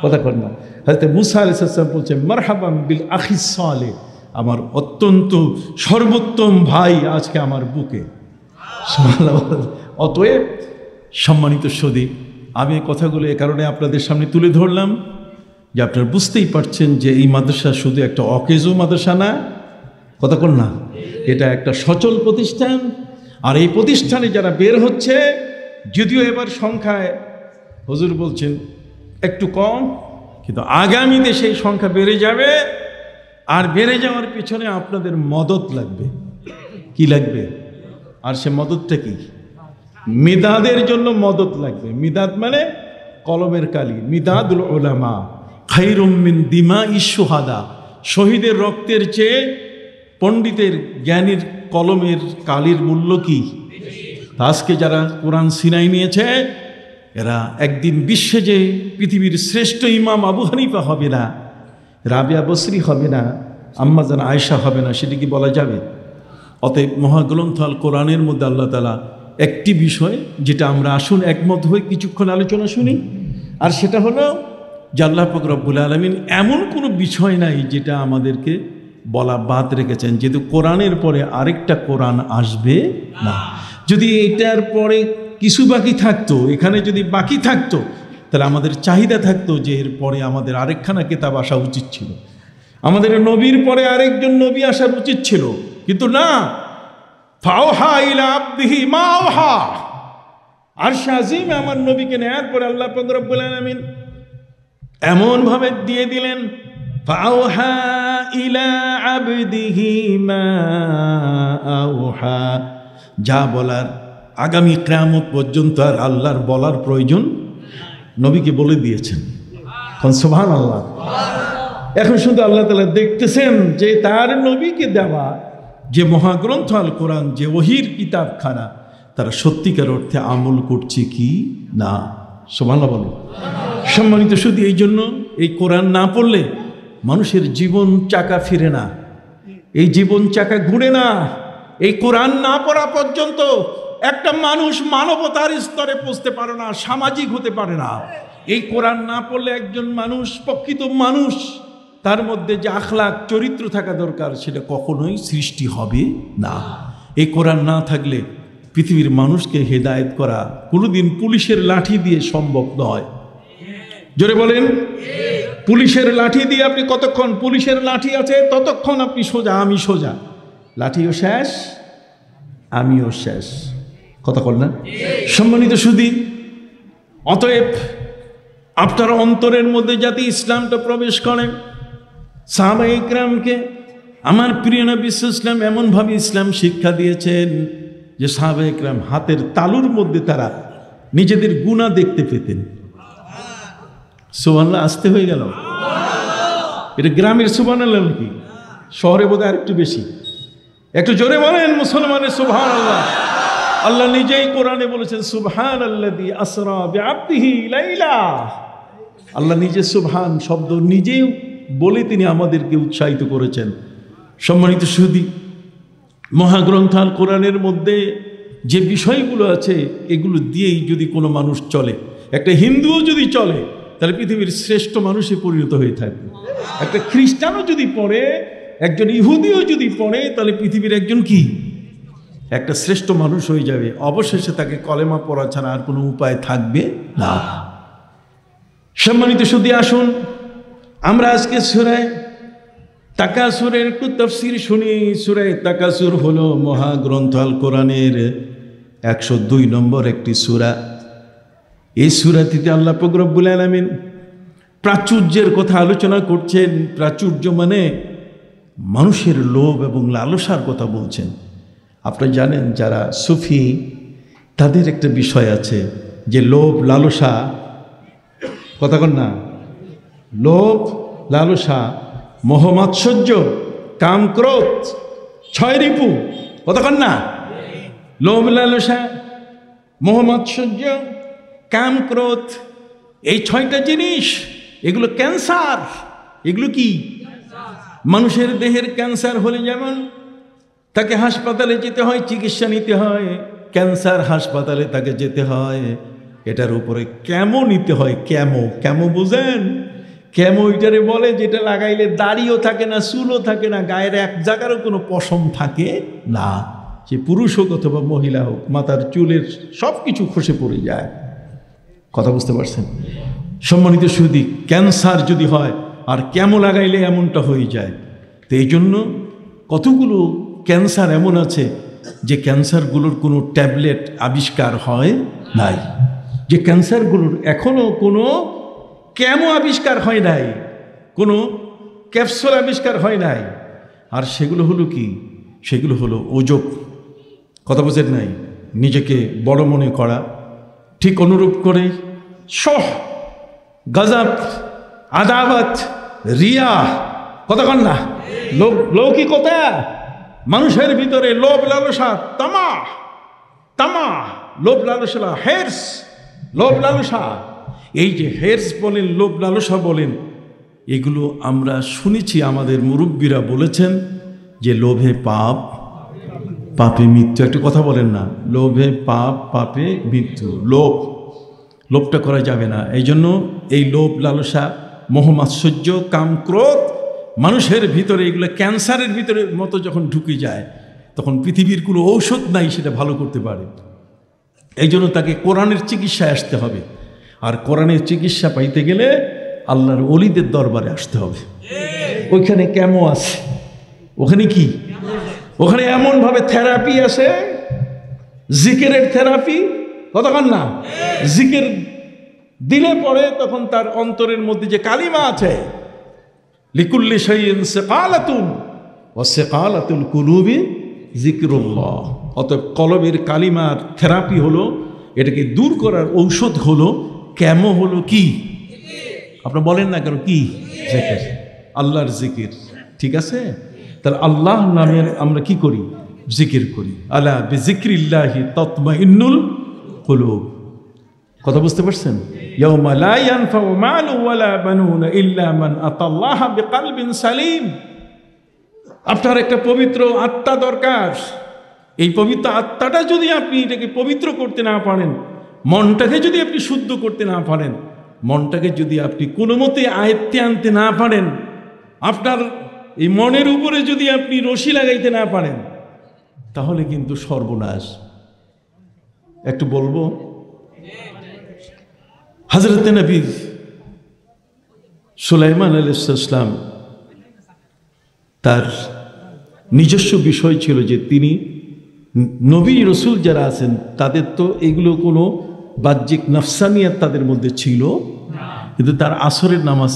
কথা কর না? হযরত মুসা আলাইহিস সালাম বলছেন মারহাবাম বিল আখিস সালেহ, আমার অত্যন্ত সর্বোত্তম ভাই আজকে আমার বুকে। অতএব সম্মানিত সুধী, আমি এই কথাগুলো এ কারণে আপনাদের সামনে তুলে ধরলাম যে আপনারা বুঝতেই পারছেন যে এই মাদ্রাসা শুধু একটা অকেজো মাদ্রাসা না। কথা কর না? এটা একটা সচল প্রতিষ্ঠান। আর এই প্রতিষ্ঠানে যারা বের হচ্ছে, যদিও এবার সংখ্যায় হুজুর বলছেন একটু কম, কিন্তু আগামীতে সেই সংখ্যা বেড়ে যাবে। আর বেড়ে যাওয়ার পিছনে আপনাদের মদত লাগবে। কি লাগবে? আর সে মদতটা কি? মিদাদের জন্য মদত লাগবে। মিদাদ মানে কলমের কালি। মিদাদুল উলামা খায়রুম মিন দিমাইশ শুহাদা, শহীদের রক্তের চেয়ে পণ্ডিতের জ্ঞানীর কলমের কালির মূল্য কি? আজকে যারা কোরআন সিনাই নিয়েছে এরা একদিন বিশ্বে যে পৃথিবীর শ্রেষ্ঠ ইমাম আবু হানিফা হবে না, রাবিয়া বসরি হবে না, আম্মা জান আয়েশা হবে না, সেটা কি বলা যাবে? অতএব মহাগ্রন্থ আল কোরআনের মধ্যে আল্লাহ তাআলা একটি বিষয় যেটা আমরা আসুন একমত হয়ে কিছুক্ষণ আলোচনা শুনি, আর সেটা হলো যে আল্লাহ পাক রব্বুল আলামিন এমন কোনো বিষয় নাই যেটা আমাদেরকে বলা বাদ রেখেছেন, যেহেতু কোরআনের পরে আরেকটা কোরআন আসবে না। যদি এটার পরে কিছু বাকি থাকতো, এখানে যদি বাকি থাকতো, তাহলে আমাদের চাহিদা থাকতো যে এর পরে আমাদের আরেকখানা কিতাব আসা উচিত ছিল, আমাদের নবীর পরে আরেকজন নবী আসার উচিত ছিল, কিন্তু না। ফাওহা ইলা আবদিহি মা আওহা, আরশ আজিমে আমার নবীকে নেয়ার পরে আল্লাহ পাক রব্বুল আলামিন এমন ভাবে দিয়ে দিলেন, ফাওহা ইলা আবদিহি মা আওহা, যা বলার আগামী কিয়ামত পর্যন্ত আর আল্লাহর বলার প্রয়োজন নবীকে বলে দিয়েছেন। সুবহানাল্লাহ। এখন শুধু আল্লাহ তাআলা দেখতেছেন যে তার নবীকে দেওয়া যে মহাগ্রন্থ আল কোরআন, যে ওহির কিতাবখানা, তারা সত্যিকার অর্থে আমল করছে কি না। সুবহানাল্লাহ বলে। সম্মানিত শুধু এই জন্য এই কোরআন না পড়লে মানুষের জীবন চাকা ফিরে না, এই জীবন চাকা ঘুরে না। এই কোরআন না পড়া পর্যন্ত একটা মানুষ মানবতার স্তরে পৌঁছতে পারে না, সামাজিক হতে পারে না। এই কোরআন না পড়লে একজন মানুষ, প্রকৃত মানুষ, তার মধ্যে যে আখলাক চরিত্র থাকা দরকার সেটা কখনোই সৃষ্টি হবে না। এই কোরআন না থাকলে পৃথিবীর মানুষকে হেদায়েত করা কোনোদিন পুলিশের লাঠি দিয়ে সম্ভব নয়। জোরে বলেন। পুলিশের লাঠি দিয়ে আপনি কতক্ষণ, পুলিশের লাঠি আছে ততক্ষণ আপনি সোজা, আমি সোজা, লাঠিও শেষ, আমিও শেষ। কথা বল না? সম্মানিত সুধী, অতএব আপনার অন্তরের মধ্যে যাতে ইসলামটা প্রবেশ করে, সাহাবায়ে ইকরামকে আমার প্রিয় নবী সাল্লাল্লাহু আলাইহি ওয়াসাল্লাম এমনভাবে ইসলাম শিক্ষা দিয়েছেন যে সাহাবায়ে ইকরাম হাতের তালুর মধ্যে তারা নিজেদের গুনাহ দেখতে পেতেন। সুবহানাল্লাহ। আসতে হয়ে গেল এটা গ্রামের সুবহানাল্লাহ কি? শহরে বোধহয় আর একটু বেশি। একটু জোরে বলেন মুসলমানের সুবহানাল্লাহ। আল্লাহ নিজেই কোরআনে বলেছেন সুবহানাল্লাযী আসরা বিআবদিহি লাইলা। আল্লাহ নিজে সুবহান শব্দ নিজেই বলে তিনি আমাদেরকে উৎসাহিত করেছেন। সম্মানিত সুধী, মহাগ্রন্থ আল কোরআনের মধ্যে যে বিষয়গুলো আছে এগুলো দিয়েই যদি কোনো মানুষ চলে, একটা হিন্দুও যদি চলে তাহলে পৃথিবীর শ্রেষ্ঠ মানুষে পরিণত হয়ে থাকবে। একটা খ্রিস্টানও যদি পড়ে, একজন ইহুদিও যদি পড়ে, তাহলে পৃথিবীর একজন কি একটা শ্রেষ্ঠ মানুষ হয়ে যাবে। অবশেষে তাকে কলেমা পড়া ছাড়া আর কোনো উপায় থাকবে না। সম্মানিত সুধী, আসুন আমরা আজকে সূরা তাকাসুরের একটু তাফসীর শুনি। সূরা তাকাসুর হলো মহাগ্রন্থ আল কোরআনের 102 নম্বর একটি সূরা। এই সূরাটিতে আল্লাহ পাক রব্বুল আলামিন প্রাচুর্যের কথা আলোচনা করছেন। প্রাচুর্য মানে মানুষের লোভ এবং লালসার কথা বলছেন। আপনারা জানেন যারা সুফি তাদের একটা বিষয় আছে যে লোভ লালসা কথা কন না। লোভ, লালসা, মোহমাৎসর্য, কাম, ক্রোধ, 6 রিপু। কথা কন না। লোভ, লালসা, মোহমাৎসর্য, কাম, ক্রোধ, এই 6টা জিনিস, এগুলো ক্যান্সার। এগুলো কি? মানুষের দেহের ক্যান্সার হলে যেমন তাকে হাসপাতালে যেতে হয়, চিকিৎসা নিতে হয়, ক্যান্সার হাসপাতালে তাকে যেতে হয়, এটার উপরে কেমো নিতে হয়। কেমো বুঝেন? কেমো এটারে বলে যেটা লাগাইলে দাড়িও থাকে না, চুলও থাকে না, গায়ের এক জায়গারও কোনো পশম থাকে না। সে পুরুষ হোক অথবা মহিলা হোক, মাথার চুলের সব কিছু খসে পড়ে যায়। কথা বুঝতে পারছেন? সম্মানিত সুধী, ক্যান্সার যদি হয় আর কেমো লাগাইলে এমনটা হয়ে যায়। তো এই জন্য কতগুলো ক্যান্সার এমন আছে যে ক্যান্সারগুলোর কোনো ট্যাবলেট আবিষ্কার হয় নাই, যে ক্যান্সারগুলোর এখনো কোনো কেমো আবিষ্কার হয় নাই, কোনো ক্যাপসুল আবিষ্কার হয় নাই। আর সেগুলো হলো কি? সেগুলো হলো ওজব। কথা বোঝেন নাই? নিজেকে বড় মনে করা, ঠিক অনুরূপ করে শহ, গজব, আদাওয়াত, রিয়া। কথা কন না। লৌকিকতা, মানুষের ভিতরে লোভ, লালসা, তামা, লোভ, লালসা, হেরস, লোভ, লালসা। এই যে হেরস বলেন, লোভ, লালসা বলেন, এগুলো আমরা শুনেছি, আমাদের মুরব্বীরা বলেছেন যে লোভে পাপ, পাপে মৃত্যু। একটু কথা বলেন না, লোভে পাপ, পাপে মৃত্যু। লোভটা করা যাবে না। এই জন্য এই লোভ, লালসা, মোহমাৎসর্য, কাম, ক্রোধ মানুষের ভিতরে, এগুলো ক্যান্সারের ভিতরে মতো যখন ঢুকে যায়, তখন পৃথিবীর কোনো ঔষধ নাই সেটা ভালো করতে পারে। এই জন্য তাকে কোরআনের চিকিৎসায় আসতে হবে। আর কোরআনের চিকিৎসা পাইতে গেলে আল্লাহর ওলিদের দরবারে আসতে হবে। ওইখানে কেমো আছে, ওখানে কি, ওখানে এমনভাবে থেরাপি আছে, জিকিরের থেরাপি। কতক্ষণ না, জিকির দিলে পরে তখন তার অন্তরের মধ্যে যে কালিমা আছে, লিকুল্লি শাইইন সিকালাতুন ওয়া সিকালাতুল কুলুবি যিকরুল্লাহ। অতএব কলবের কালিমার থেরাপি হলো, এটাকে দূর করার ঔষধ হলো কেমো, হলো কি? আপনারা বলেন না কেন? কি? জিকির, আল্লাহর জিকির। ঠিক আছে? তাহলে আল্লাহ নামের আমরা কি করি? জিকির করি। আলা বিযিকরিল্লাহি তাতমাইন্নুল কুলুব। কথা বুঝতে পারছেন? ইয়াউমা লা ইয়ানফাউ মালু ওয়ালা বানুনা ইল্লা মান আতাল্লাহা বিকলবিন সালিম। আপনার একটা পবিত্র আত্মা দরকার। এই পবিত্র আত্মাটা যদি আপনি এটাকে পবিত্র করতে না পারেন, মনটাকে যদি আপনি শুদ্ধ করতে না পারেন, মনটাকে যদি আপনি কোনো মতে আয়ত্তে আনতে না পারেন, আপনার এই মনের উপরে যদি আপনি রশি লাগাইতে না পারেন, তাহলে কিন্তু সর্বনাশ। একটু বলবো, হযরত নবী সুলাইমান আলাইহিস সালাম, তার নিজস্ব বিষয় ছিল যে তিনি নবী রসুল যারা আছেন তাদের তো এগুলো কোনো বাহ্যিক নফসানিয়াত তাদের মধ্যে ছিল, কিন্তু তার আসরের নামাজ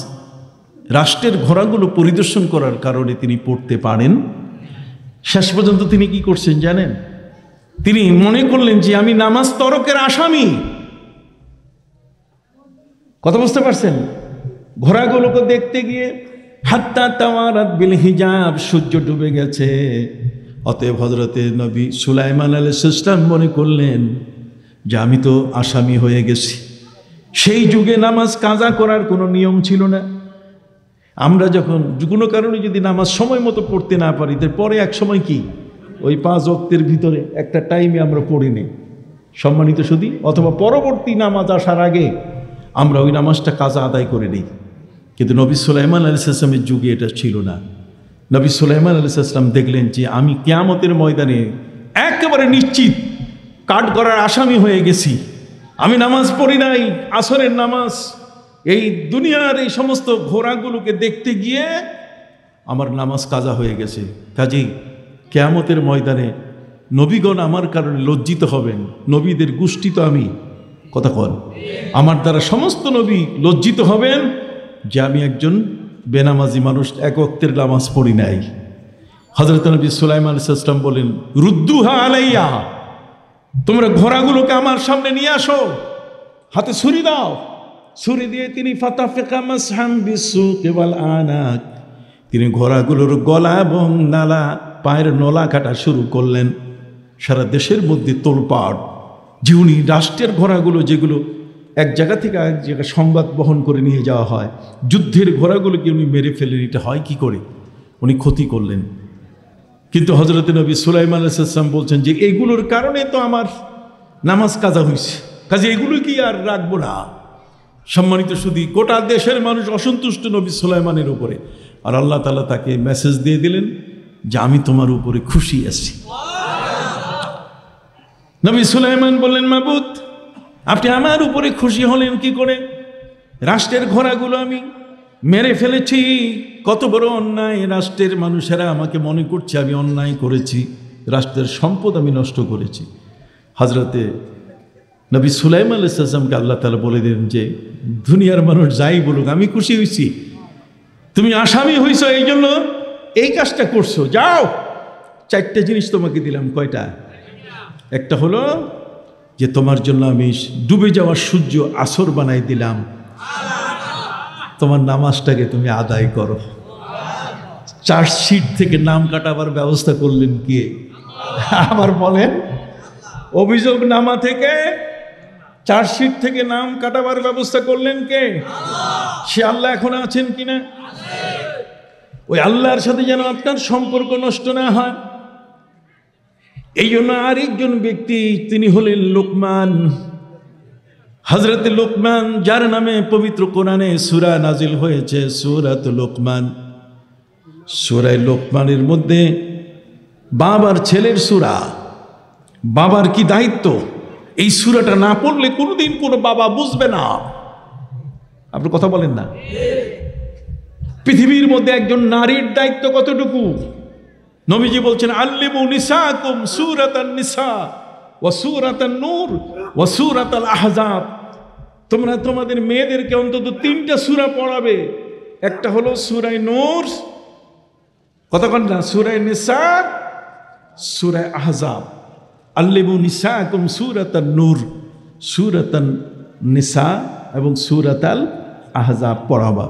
রাষ্ট্রের ঘোড়াগুলো পরিদর্শন করার কারণে তিনি পড়তে পারেন। শেষ পর্যন্ত তিনি কি করছেন জানেন? তিনি মনে করলেন যে আমি নামাজ তরকের আসামি। কথা বুঝতে পারছেন? ঘোড়াগুলোকে দেখতে গিয়ে হাত্তা তাওয়ারাত বিল হিজাব, সূর্য ডুবে গেছে। অতএব হযরতে নবী সুলাইমান আলাইহিস সালাম মনে করলেন যে আমি তো আসামি হয়ে গেছি। সেই যুগে নামাজ কাজা করার কোনো নিয়ম ছিল না। আমরা যখন কোনো কারণে যদি নামাজ সময় মতো পড়তে না পারি, তারপরে এক সময় কি ওই 5 ওয়াক্তের ভিতরে একটা টাইমে আমরা পড়ি নেই, সম্মানিত সুধী, অথবা পরবর্তী নামাজ আসার আগে আমরা ওই নামাজটা কাজা আদায় করে নিই। কিন্তু নবী সুলাইমান আলাইহিস সালামের যুগে এটা ছিল না। নবী সুলাইমান আলাইহিস সালাম দেখলেন যে আমি কিয়ামতের ময়দানে একেবারে নিশ্চিত কাঠগড়ার আসামি হয়ে গেছি। আমি নামাজ পড়ি নাই, আসরের নামাজ, এই দুনিয়ার এই সমস্ত ঘোড়াগুলোকে দেখতে গিয়ে আমার নামাজ কাজা হয়ে গেছে। কাজেই কিয়ামতের ময়দানে নবীগণ আমার কারণে লজ্জিত হবেন। নবীদের গোষ্ঠী তো আমি, কথা কন, আমার দ্বারা সমস্ত নবী লজ্জিত হবেন যে আমি একজন বেনামাজি মানুষ, এক ওয়াক্তের নামাজ পড়ি নাই। হযরত নবী সুলাইমান আলাইহিস সালাম বলেন, রুদ্দুহা আলাইয়া, তোমরা ঘোড়াগুলোকে আমার সামনে নিয়ে আসো, হাতে ছুরি দাও, ছুরি দিয়ে তিনি ফাতাফিকা মাসহাম বিসুক ওয়াল আনাক, তিনি ঘোড়াগুলোর গলা এবং নালা, পায়ের নলা কাটা শুরু করলেন। সারা দেশের মধ্যে তোলপাড় যে উনি রাষ্ট্রের ঘোড়াগুলো, যেগুলো এক জায়গা থেকে এক জায়গায় সংবাদ বহন করে নিয়ে যাওয়া হয়, যুদ্ধের ঘোড়াগুলোকে উনি মেরে ফেলেন। এটা হয় কি করে? উনি ক্ষতি করলেন। কিন্তু হযরত নবী সুলাইমান আলাইহিস সালাম বলছেন যে এগুলোর কারণে তো আমার নামাজ কাজা হয়েছে, কাজে এগুলো কি আর রাখবো না। সম্মানিত শুধু গোটা দেশের মানুষ অসন্তুষ্ট নবী সুলাইমানের উপরে, আর আল্লাহ তাআলা তাকে মেসেজ দিয়ে দিলেন যে আমি তোমার উপরে খুশি আছি। নবী সুলাইমান বললেন, মাবুদ আপনি আমার উপরে খুশি হলেন কি করে? রাষ্ট্রের ঘোড়াগুলো আমি মেরে ফেলেছি, কত বড় অন্যায়। রাষ্ট্রের মানুষেরা আমাকে মনে করছে আমি অন্যায় করেছি, রাষ্ট্রের সম্পদ আমি নষ্ট করেছি। হযরতে নবী সুলাইমান আলাইহিস সালামকে আল্লাহ তাআলা বলে দেন যে দুনিয়ার মানুষ যাই বলুক আমি খুশি হয়েছি, তুমি আসামি হইছো এই জন্য এই কাজটা করছো, যাও। 4টে জিনিস তোমাকে দিলাম। কয়টা? একটা হলো যে তোমার জন্য আমি ডুবে যাওয়ার সূর্য আসর বানাই দিলাম, তোমার নামাজটাকে তুমি আদায় করো। চার্জশিট থেকে নাম কাটাবার ব্যবস্থা করলেন কে? আবার বলেন, অভিযোগ নামা থেকে চার্জশিট থেকে নাম কাটাবার ব্যবস্থা করলেন কে? সে আল্লাহ এখন আছেন কিনা? ওই আল্লাহর সাথে যেন আপনার সম্পর্ক নষ্ট না হয়, এই জন্য আরেকজন ব্যক্তি, তিনি হলেন লোকমান। হযরত লোকমান, যার নামে পবিত্র কোরআনে সূরা নাজিল হয়েছে, সূরাত লোকমান। সূরা লোকমানের মধ্যে বাবার ছেলের সূরা, বাবার কি দায়িত্ব, এই সূরাটা না পড়লে কোনোদিন কোনো বাবা বুঝবে না। আপনি কথা বলেন না? পৃথিবীর মধ্যে একজন নারীর দায়িত্ব কতটুকু? নবীজি বলছেন, আল্লিমু নিসাকুম সূরাতান নিসা ওয়া সূরাতান নূর ওয়া সূরাতাল আহজাব। তোমরা তোমাদের মেয়েদেরকে অন্তত 3টা সূরা পড়াবে। একটা হলো সূরা নূর, কতক্ষণ না, সূরা নিসা, সূরা আহজাব। আল্লিমু নিসাকুম সূরাতান নূর, সূরাতান নিসা এবং সূরাতাল আহজাব পড়াবা।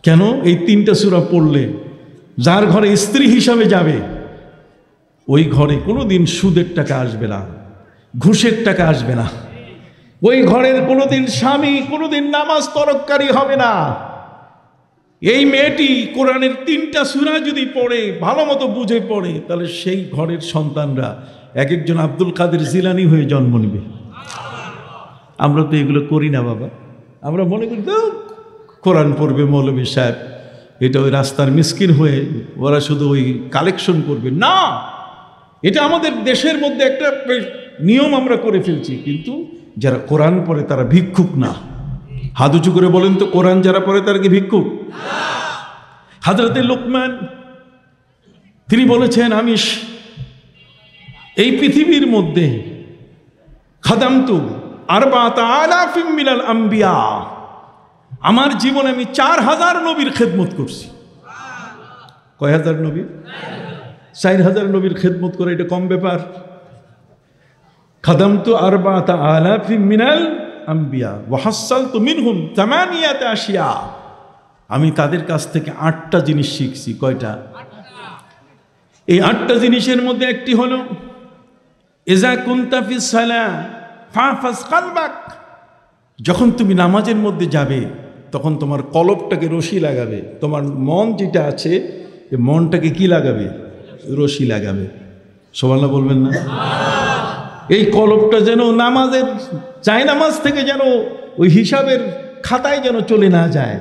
কেন? এই 3টা সূরা পড়লে যার ঘরে স্ত্রী হিসাবে যাবে, ওই ঘরে কোনোদিন সুদের টাকা আসবে না, ঘুষের টাকা আসবে না। ওই ঘরের কোনোদিন স্বামী কোনোদিন নামাজ তরককারী হবে না। এই মেয়েটি কোরআনের 3টা সূরা যদি পড়ে, ভালো মতো বুঝে পড়ে, তাহলে সেই ঘরের সন্তানরা এক একজন আব্দুল কাদের জিলানী হয়ে জন্ম নেবে। আমরা তো এগুলো করি না বাবা। আমরা মনে করি তো কোরআন পড়বে মৌলভী সাহেব, এটা ওই রাস্তার মিসকিন হয়ে ওরা শুধু ওই কালেকশন করবে না। এটা আমাদের দেশের মধ্যে একটা নিয়ম আমরা করে ফেলছি। কিন্তু যারা কোরআন পড়ে তারা ভিক্ষুক না। হাত উঁচু করে বলেন তো, কোরআন যারা পড়ে তারা কি ভিক্ষুক? হযরতে লোকমান তিনি বলেছেন, আমি এই পৃথিবীর মধ্যে খাদামতু আরবাতা আলাফিম মিনাল আম্বিয়া, আমার জীবনে আমি 4000 নবীর খেদমত করছি। কয় হাজার নবী? 4000 নবীর খেদমত করে এটা কম ব্যাপার? খাদামতু আরবাতা আলাফিম মিনাল আম্বিয়া ওয়া হাসসালতু মিনহুম তামানিয়াতা আশিয়া, আমি তাদের কাছ থেকে 8টা জিনিস শিখছি। কয়টা? এই 8টা জিনিসের মধ্যে একটি হলো ইজা কুনতা ফিস সালাহ ফাহফাজ কলবাক, যখন তুমি নামাজের মধ্যে যাবে তখন তোমার কলবটাকে রশি লাগাবে। তোমার মন যেটা আছে এই মনটাকে কি লাগাবে? রশি লাগাবে। সুবহানাল্লাহ বলবেন না? এই কলবটা যেন নামাজের জায়নামাজ থেকে যেন ওই হিসাবের খাতায় যেন চলে না যায়।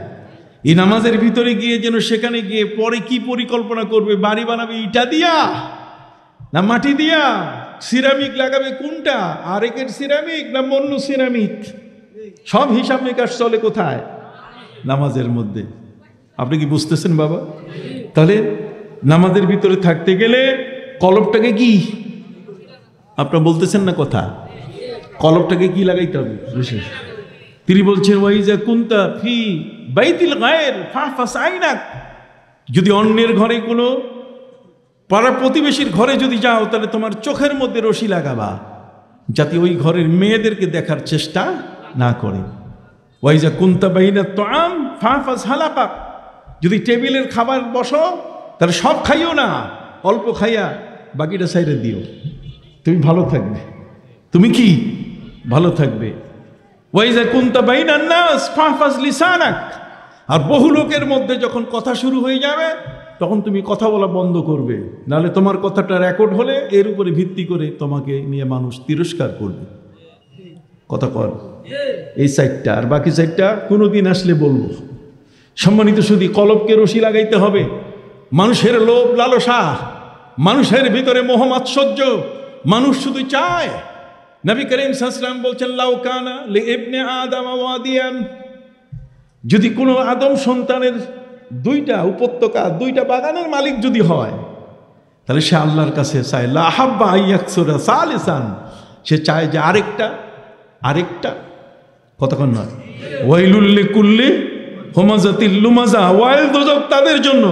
এই নামাজের ভিতরে গিয়ে যেন সেখানে গিয়ে পরে কি পরিকল্পনা করবে, বাড়ি বানাবে ইটা দিয়া না মাটি দিয়া, সিরামিক লাগাবে কোনটা, আরেকের সিরামিক না মন্নু সিরামিক, সব হিসাব নিকাশ চলে কোথায়? নামাজের মধ্যে। আপনি কি বুঝতেছেন বাবা? তাহলে নামাজের ভিতরে থাকতে গেলে কলবটাকে কি, আপনারা বলতেছেন না কথা, কলবটাকে কি লাগাইতে হবে? তিনি বলছেন ওয়াইজা কুনতা ফি বাইতিল গায়র ফাহফাস আইনাক, যদি অন্যের ঘরে কোনো পাড়া প্রতিবেশীর ঘরে যদি যাও তাহলে তোমার চোখের মধ্যে রশি লাগাবা, যাতে ওই ঘরের মেয়েদেরকে দেখার চেষ্টা না করে। ওয়াইজা কুনতা বাইনা তুআম ফাহফাজ হালাকাক, যদি টেবিলের খাবার বসো তাহলে সব খাইও না, অল্প খাইয়া বাকিটা সাইডে দিও, তুমি ভালো থাকবে। তুমি কি ভালো থাকবে। ওয়াইজা কুনতা বাইনান নাস ফাহফাজ লিসানাক, আর বহু লোকের মধ্যে যখন কথা শুরু হয়ে যাবে তখন তুমি কথা বলা বন্ধ করবে, নাহলে তোমার কথাটা রেকর্ড হলে এর উপরে ভিত্তি করে তোমাকে নিয়ে মানুষ তিরস্কার করবে। কথা কর এই সাইডটা, আর বাকি সাইডটা কোনোদিন আসলে বলবো। সম্মানিত শুধু কলবকে রশি লাগাইতে হবে। মানুষের লোভ লালসা, মানুষের ভিতরে মোহমাৎসর্য, মানুষ শুধু চায়। নবী করিম সাল্লাল্লাহু আলাইহি ওয়াসাল্লাম বলছেন লাউ কানা লিইবনে আদম ওয়াদিয়ান, যদি কোনো আদম সন্তানের দুইটা উপত্যকা, দুইটা বাগানের মালিক যদি হয়, তাহলে সে আল্লাহর কাছে চায় লা হাব্বা আইয়াকসুরা সালিসান, সে চায় যে আরেকটা কতক্ষণ নয়। ওয়াইলুল লিকুল্লি হুমাযাতিল লুমাযা, ওয়াইল দোজখ তাদের জন্য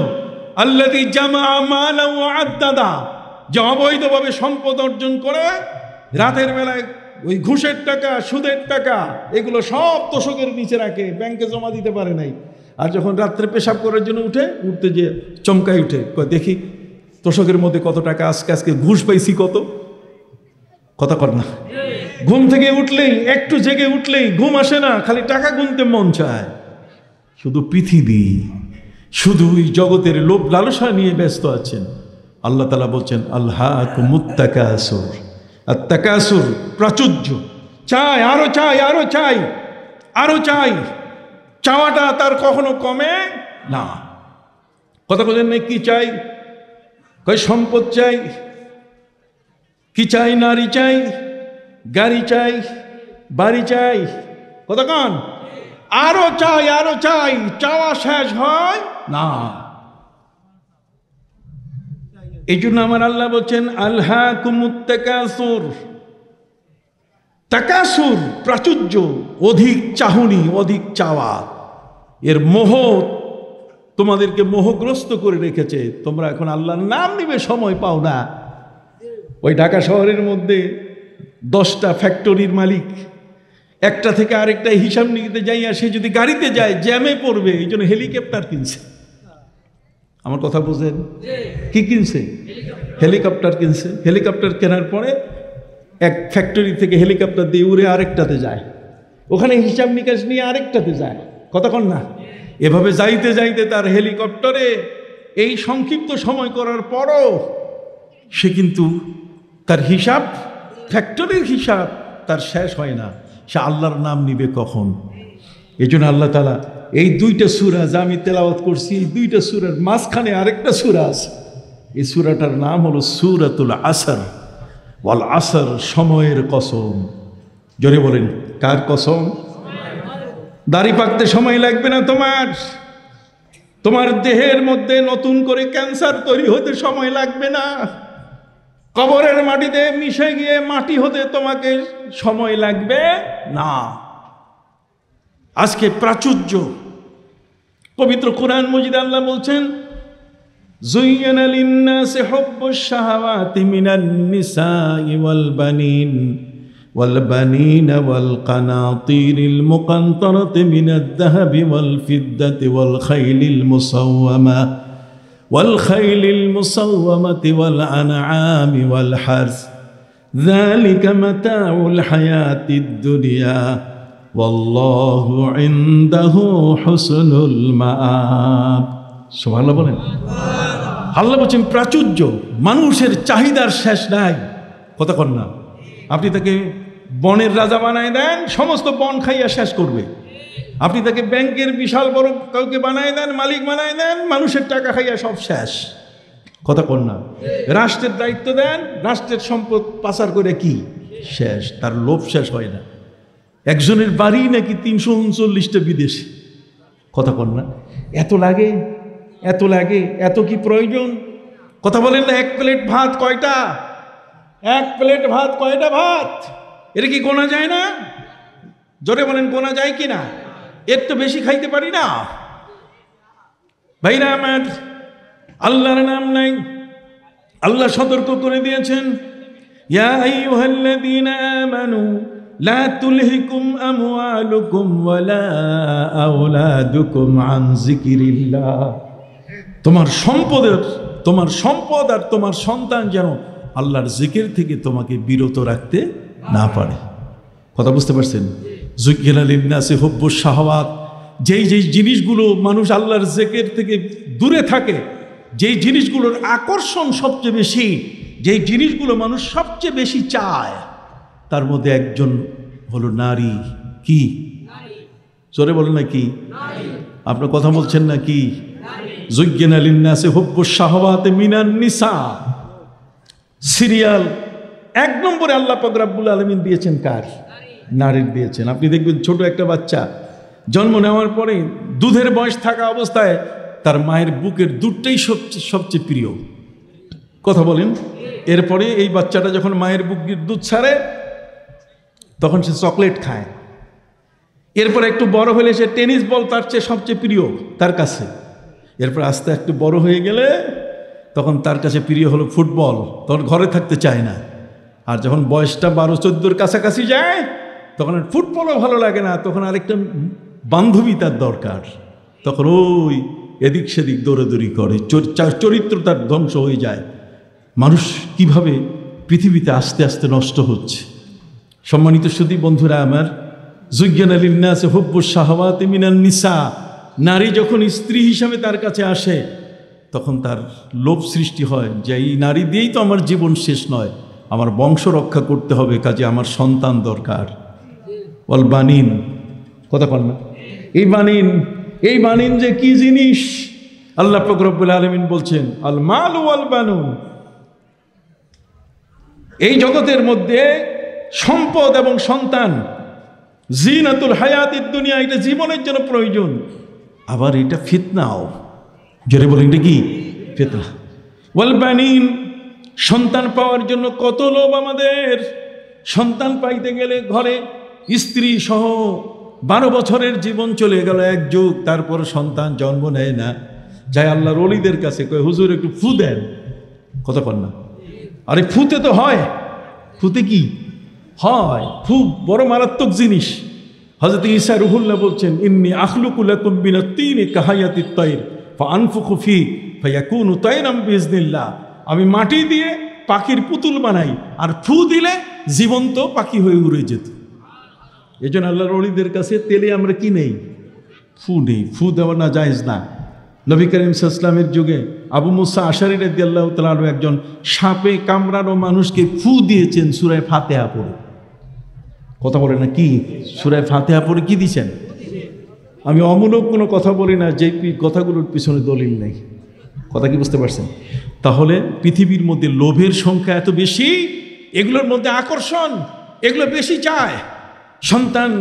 আল্লাযী জামাআ মালা ওয়া আদ্দাদা, যে অবৈধভাবে সম্পদ অর্জন করে রাতের বেলায় ওই ঘুষের টাকা, সুদের টাকা, এগুলো সব তোষকের নিচে রাখে, ব্যাংকে জমা দিতে পারে নাই। আর যখন রাত্রে পেশাব করার জন্য উঠতে যে চমকাই উঠে, দেখি তোষকের মধ্যে কত টাকা, আজকে ঘুষ পাইছি কত। কথা কর না। ঘুম থেকে উঠলেই, একটু জেগে উঠলেই ঘুম আসে না, খালি টাকা গুনতে মন চায়। শুধু পৃথিবী, শুধু ওই জগতের লোভ লালসা নিয়ে ব্যস্ত আছেন। আল্লাহ তাআলা বলছেন আলহাকুমুত তাকাসুর, আর তাকাসুর প্রাচুর্য, চাই আরো চাই, আরো চাই, আরো চাই, চাওয়াটা তার কখনো কমে না। কথা বলেন না, কি চাই? কয় সম্পদ চাই, কি চাই? নারী চাই, গাড়ি চাই, বাড়ি চাই, কতক্ষণ আরো চাই, আরো চাই, চাওয়া শেষ হয় না। এই জন্য আমার আল্লাহ বলছেন আলহাকুমুত তাকাসুর, তাকাসুর প্রাচুর্য, অধিক চাহনি, অধিক চাওয়া, এর মোহ তোমাদেরকে মোহগ্রস্ত করে রেখেছে। তোমরা এখন আল্লাহর নাম নিবে সময় পাও না। ওই ঢাকা শহরের মধ্যে 10টা ফ্যাক্টরির মালিক, একটা থেকে আরেকটা হিসাব নিতে যাইয়া সে যদি গাড়িতে যায় জ্যামে পড়বে, এই জন্য হেলিকপ্টার কিনছে। আমার কথা বুঝেন? কি কিনছে? হেলিকপ্টার কিনছে। হেলিকপ্টার কেনার পরে এক ফ্যাক্টরি থেকে হেলিকপ্টার দিয়ে উড়ে আরেকটাতে যায়, ওখানে হিসাব নিকাশ নিয়ে আরেকটাতে যায়, কতক্ষণ না। এভাবে যাইতে যাইতে তার হেলিকপ্টারে এই সংক্ষিপ্ত সময় করার পরও সে কিন্তু তার হিসাব, ফ্যাক্টরির হিসাব তার শেষ হয় না। সে আল্লাহর নাম নিবে কখন? এই জন্য আল্লাহ তাআলা এই 2টা সূরা যা আমি তেলাওয়াত করছি, এই 2টা সূরার মাঝখানে আরেকটা সূরা আছে। এই সূরাটার নাম হলো সূরাতুল আসর। ওয়াল আসর, সময়ের কসম। জোরে বলেন, কার কসম? দাড়ি পাকতে সময় লাগবে না তোমার, তোমার দেহের মধ্যে নতুন করে ক্যান্সার তৈরি হতে সময় লাগবে না, কবরের মাটিতে মিশে গিয়ে মাটি হতে তোমাকে সময় লাগবে না। আজকে প্রাচুর্য, পবিত্র কোরআন মজিদ আল্লাহ বলছেন যুয়্যিনা লিন-নাসি হুব্বুশ শাহাওয়াতি মিনান নিসাই ওয়াল বানিন والبنين والقناطير المقنطرة من الذهب والفضة والخيل المصومة والأنعام والحرث ذلك متاع الحياة الدنيا والله عنده حسن المآب। সুবহানাল্লাহ বলেন। আল্লাহ বলেন প্রাচুর্য, মানুষের চাহিদার শেষ নাই। কথা কন না। আপনি তাকে বনের রাজা বানায় দেন, সমস্ত বন খাইয়া শেষ করবে। আপনি তাকে ব্যাংকের বিশাল বড় কাউকে বানায় দেন, মালিক বানায় দেন, মানুষের টাকা খাইয়া সব শেষ। কথা কন না। রাষ্ট্রের দায়িত্ব দেন, রাষ্ট্রের সম্পদ পাচার করে কি শেষ? তার লোভ শেষ হয় না। একজনের বাড়ি নাকি 339টা বিদেশে। কথা কন না। এত লাগে, এত লাগে, এত কি প্রয়োজন? কথা বলেন না। 1 প্লেট ভাত কয়টা? 1 প্লেট ভাত কয়টা ভাত? এটা কি গোনা যায় না? জোরে বলেন, গোনা যায় কি না? এর তো বেশি খাইতে পারি না। ভাইরা আমার, আল্লাহর নাম নাই। আল্লাহ সতর্ক করে দিয়েছেন, ইয়া আইয়ুহাল্লাযীনা আমানু লা তুলহিকুম আমওয়ালুকুম ওয়ালা আওলাদুকুম আন যিকিরিল্লাহ। তোমার সম্পদ আর তোমার সন্তান যেন আল্লাহর জিকির থেকে তোমাকে বিরত রাখতে না পারে। কথা বুঝতে পারছেন? যুজ্ঞিনা লিন্নাসি হুব্বুশ শাহওয়াত, যেই জিনিসগুলো মানুষ আল্লাহর জিকির থেকে দূরে থাকে, যেই জিনিসগুলোর আকর্ষণ সবচেয়ে বেশি, যেই জিনিসগুলো মানুষ সবচেয়ে বেশি চায়, তার মধ্যে একজন হলো নারী। কি? জোরে বলেন না কি? আপনার কথা বলছেন না কি? যুজ্ঞিনা লিন্নাসি হুব্বুশ শাহওয়াত মিনান নিসা। সিরিয়াল 1 নম্বরে আল্লাহ পাক রব্বুল আলামিন দিয়েছেন কার? নারীর দিয়েছেন। আপনি দেখবেন ছোট একটা বাচ্চা জন্ম নেওয়ার পরে দুধের বয়স থাকা অবস্থায় তার মায়ের বুকের দুধটাই সবচেয়ে প্রিয়। কথা বলেন? এরপরে এই বাচ্চাটা যখন মায়ের বুকের দুধ ছাড়ে তখন সে চকলেট খায়। এরপরে একটু বড় হলে সে টেনিস বল তার চেয়ে সবচেয়ে প্রিয় তার কাছে। এরপর আস্তে একটু বড় হয়ে গেলে তখন তার কাছে প্রিয় হলো ফুটবল, তখন ঘরে থাকতে চায় না। আর যখন বয়সটা 12-14 কাছাকাছি যায় তখন ফুটবলও ভালো লাগে না, তখন আরেকটা বান্ধবী তার দরকার। তখন ওই এদিক সেদিক দৌড়াদৌড়ি করে, চরিত্র তার ধ্বংস হয়ে যায়। মানুষ কিভাবে পৃথিবীতে আস্তে আস্তে নষ্ট হচ্ছে। সম্মানিত সুধী বন্ধুরা আমার, যুজ্ঞিনা লিন্নাসি হুব্বুশ শাহওয়াতি মিনান নিসা, নারী যখন স্ত্রী হিসাবে তার কাছে আসে তখন তার লোভ সৃষ্টি হয় যে এই নারী দিয়েই তো আমার জীবন শেষ নয়, আমার বংশ রক্ষা করতে হবে, কাজে আমার সন্তান দরকার। ওয়াল বানিন, কথা বল না, এই বানিন যে কি জিনিস আল্লাহ পাক রব্বুল আলামিন বলছেন আল মাল ওয়াল বানুন। এই জগতের মধ্যে সম্পদ এবং সন্তান জিনাতুল হায়াতিদ দুনিয়া, এটা জীবনের জন্য প্রয়োজন, আবার এটা ফিতনাও। জোরে বলেন এটা কি? ফিতনা। ওয়াল বানিন, সন্তান পাওয়ার জন্য কত লোভ আমাদের। সন্তান পাইতে গেলে ঘরে স্ত্রী সহ 12 বছরের জীবন চলে গেল, 1 যুগ, তারপর সন্তান জন্ম নেয় না। যায় আল্লাহর ওলিদের কাছে, কয় হুজুর একটু ফু দেন। কথা বল না, আরে ফুতে তো হয়। ফুতে কি হয়? ফু বড় মারাত্মক জিনিস। হযরত ঈসা রুহুল্লাহ বলছেন ইন্নী আখলুকু লাকুম মিনাত তিনি কাহায়াতিত তাইর ফাআনফুখু ফি ফায়াকুনু তাইরাম বিইজনিল্লাহ। আমি মাটি দিয়ে পাখির পুতুল বানাই, আর ফু দিলে জীবন্ত পাখি হয়ে উড়ে যেত। এজন্য আল্লাহর ওলিদের কাছে তেলে আমরা কি নেই? ফু নেই। ফু দেওয়া না জায়েজ না। নবী করিম সাল্লাল্লাহু আলাইহি ওয়াসাল্লামের যুগে আবু মুসা আশারী রাদিয়াল্লাহু তাআলা আনহু একজন সাপে কামড়ানো মানুষকে ফু দিয়েছেন সূরা ফাতিহা পড়ে। কথা বলে না কি? সূরা ফাতিহা পড়ে কি দিয়েছেন? আমি অমূলক কোনো কথা বলি না যে কথাগুলোর পিছনে দলিল নেই। কথা কি বুঝতে পারছেন? তাহলে পৃথিবীর মধ্যে লোভের সংখ্যা এত বেশি, এগুলোর মধ্যে আকর্ষণ, এগুলো বেশি চায়। সন্তান,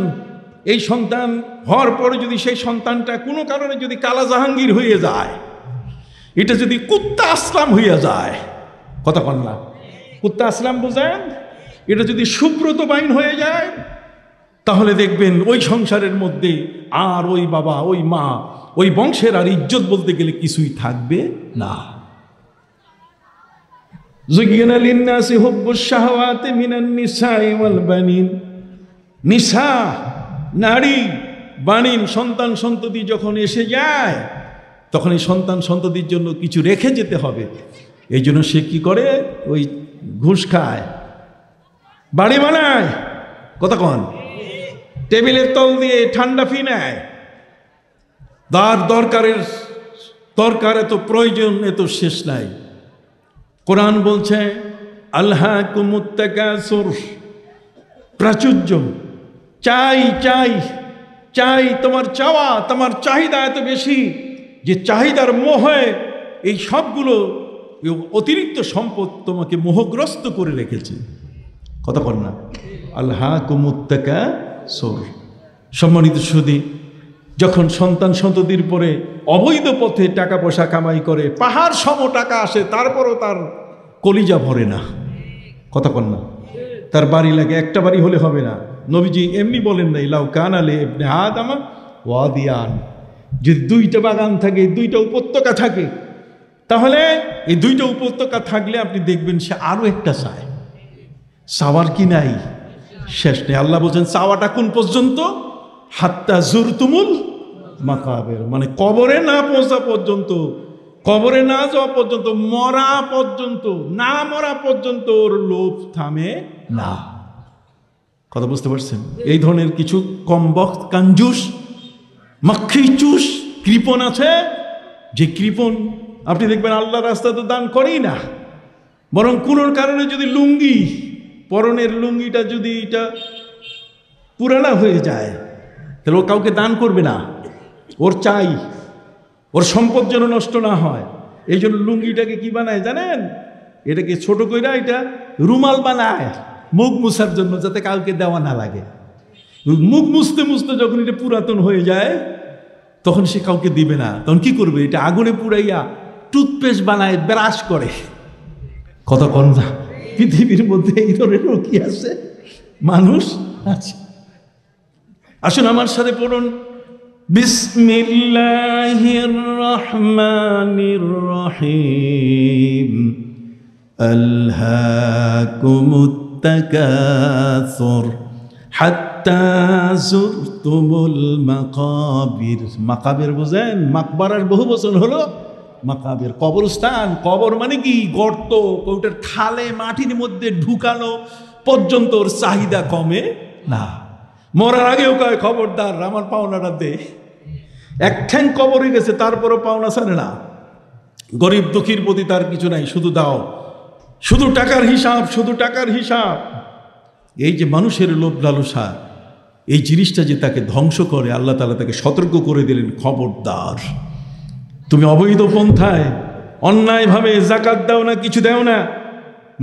এই সন্তান হওয়ার পরে যদি সেই সন্তানটা কোনো কারণে যদি কালা জাহাঙ্গীর হয়ে যায়, এটা যদি কুত্তা আসলাম হইয়া যায়, কথা বল না, কুত্তা আসলাম বোঝেন, এটা যদি সুব্রত বাইন হয়ে যায়, তাহলে দেখবেন ওই সংসারের মধ্যে আর ওই বাবা, ওই মা, ওই বংশের আর ইজ্জত বলতে গেলে কিছুই থাকবে না। যুজ্ঞিনা লিন্নাসি হুব্বুশ শাহওয়াতি মিনান নিসাই ওয়াল বানিন। নিসা নারী, বানিন সন্তান সন্ততি যখন এসে যায় তখন এই সন্তান সন্ততির জন্য কিছু রেখে যেতে হবে। এই জন্য সে কি করে? ওই ঘুষ খায়, বাড়ি বানায়, কথা কন, টেবিলের তল দিয়ে ঠান্ডা ফি নেয়, দরকার এত প্রয়োজন এত শেষ নাই। কোরআন বলছে আলহাকুমুত তাকাসুর, প্রাচুর্য, চাই চাই চাই, তোমার চাওয়া, তোমার চাহিদা এত বেশি যে চাহিদার মোহে এই সবগুলো অতিরিক্ত সম্পদ তোমাকে মোহগ্রস্ত করে রেখেছে। কথা বল না, আলহাকুমুত তাকাসুর। সম্মানিত সুধী, যখন সন্তান সন্ততির পরে অবৈধ পথে টাকা পয়সা কামাই করে, পাহাড় সম টাকা আসে, তারপরও তার কলিজা ভরে না। কথা বল না, তার বাড়ি লাগে, একটা বাড়ি হলে হবে না। নবীজি এমনি বলেন নাই লাউ কানা লি ইবনে আদম ওয়াদিয়ান, যদি 2টা বাগান থাকে, 2টা উপত্যকা থাকে, তাহলে এই 2টা উপত্যকা থাকলে আপনি দেখবেন সে আরো একটা চায়। চাওয়ার কি নাই? শেষ নেই। আল্লাহ বলছেন চাওয়াটা কোন পর্যন্ত? হাত্তা জুরতুমুল মাকাবের, মানে কবরে না পৌঁছা পর্যন্ত, কবরে না যাওয়া পর্যন্ত, মরা পর্যন্ত, না মরা পর্যন্ত ওর লোভ থামে না। কথা বুঝতে পারছেন? এই ধরনের কিছু কমবক্ত, কাঞ্জুস, মাক্ষি চুস কৃপণ আছে, যে কৃপণ আপনি দেখবেন আল্লাহ রাস্তায় তো দান করেই না, বরং কোনোর কারণে যদি লুঙ্গি, পরনের লুঙ্গিটা যদি এটা পুরানা হয়ে যায় তাহলে ও কাউকে দান করবে না, ওর চাই ওর সম্পদ যেন নষ্ট না হয়। এই জন্য লুঙ্গিটাকে কি বানায় জানেন? এটাকে ছোট কইরা এটা রুমাল বানায় মুখ মুছার জন্য, যাতে কাউকে দেওয়া না লাগে। মুখ মুছতে মুছতে যখন এটা পুরাতন হয়ে যায় তখন সে কাউকে দিবে না, তখন কি করবে? এটা আগুনে পুড়াইয়া টুথপেস্ট বানায়, ব্রাশ করে। কথা কন না? পৃথিবীর মধ্যে এই ধরনেরও কি আছে? মানুষ আছে। আসুন আমার সাথে পড়ুন, বিসমিল্লাহির রহমানির রহিম। আলহাকুমুত তাকাসুর হাত্তা যুরতুমুল মাকাবির। মাকাবির বুঝেন? মাকবারার বহু বচন হলো মাকাবির, কবরস্থান। কবর মানে কি? গর্ত, ওটার খালে মাটির মধ্যে ঢুকানো পর্যন্ত ওর চাহিদা কমে না। মরার আগেও কয় খবরদার আমার পাওনাটা দে। এক ঠ্যাং কবরে গেছে তারপরও পাওনা ছাড়ে না। গরিব দুঃখীর প্রতি তার কিছু নাই, শুধু দাও, শুধু টাকার হিসাব, শুধু টাকার হিসাব। এই যে মানুষের লোভ লালসা, এই জিনিসটা যে তাকে ধ্বংস করে, আল্লাহ তাআলা তাকে সতর্ক করে দিলেন, খবরদার তুমি অবৈধ পন্থায় অন্যায়ভাবে যাকাত দাও না, কিছু দাও না,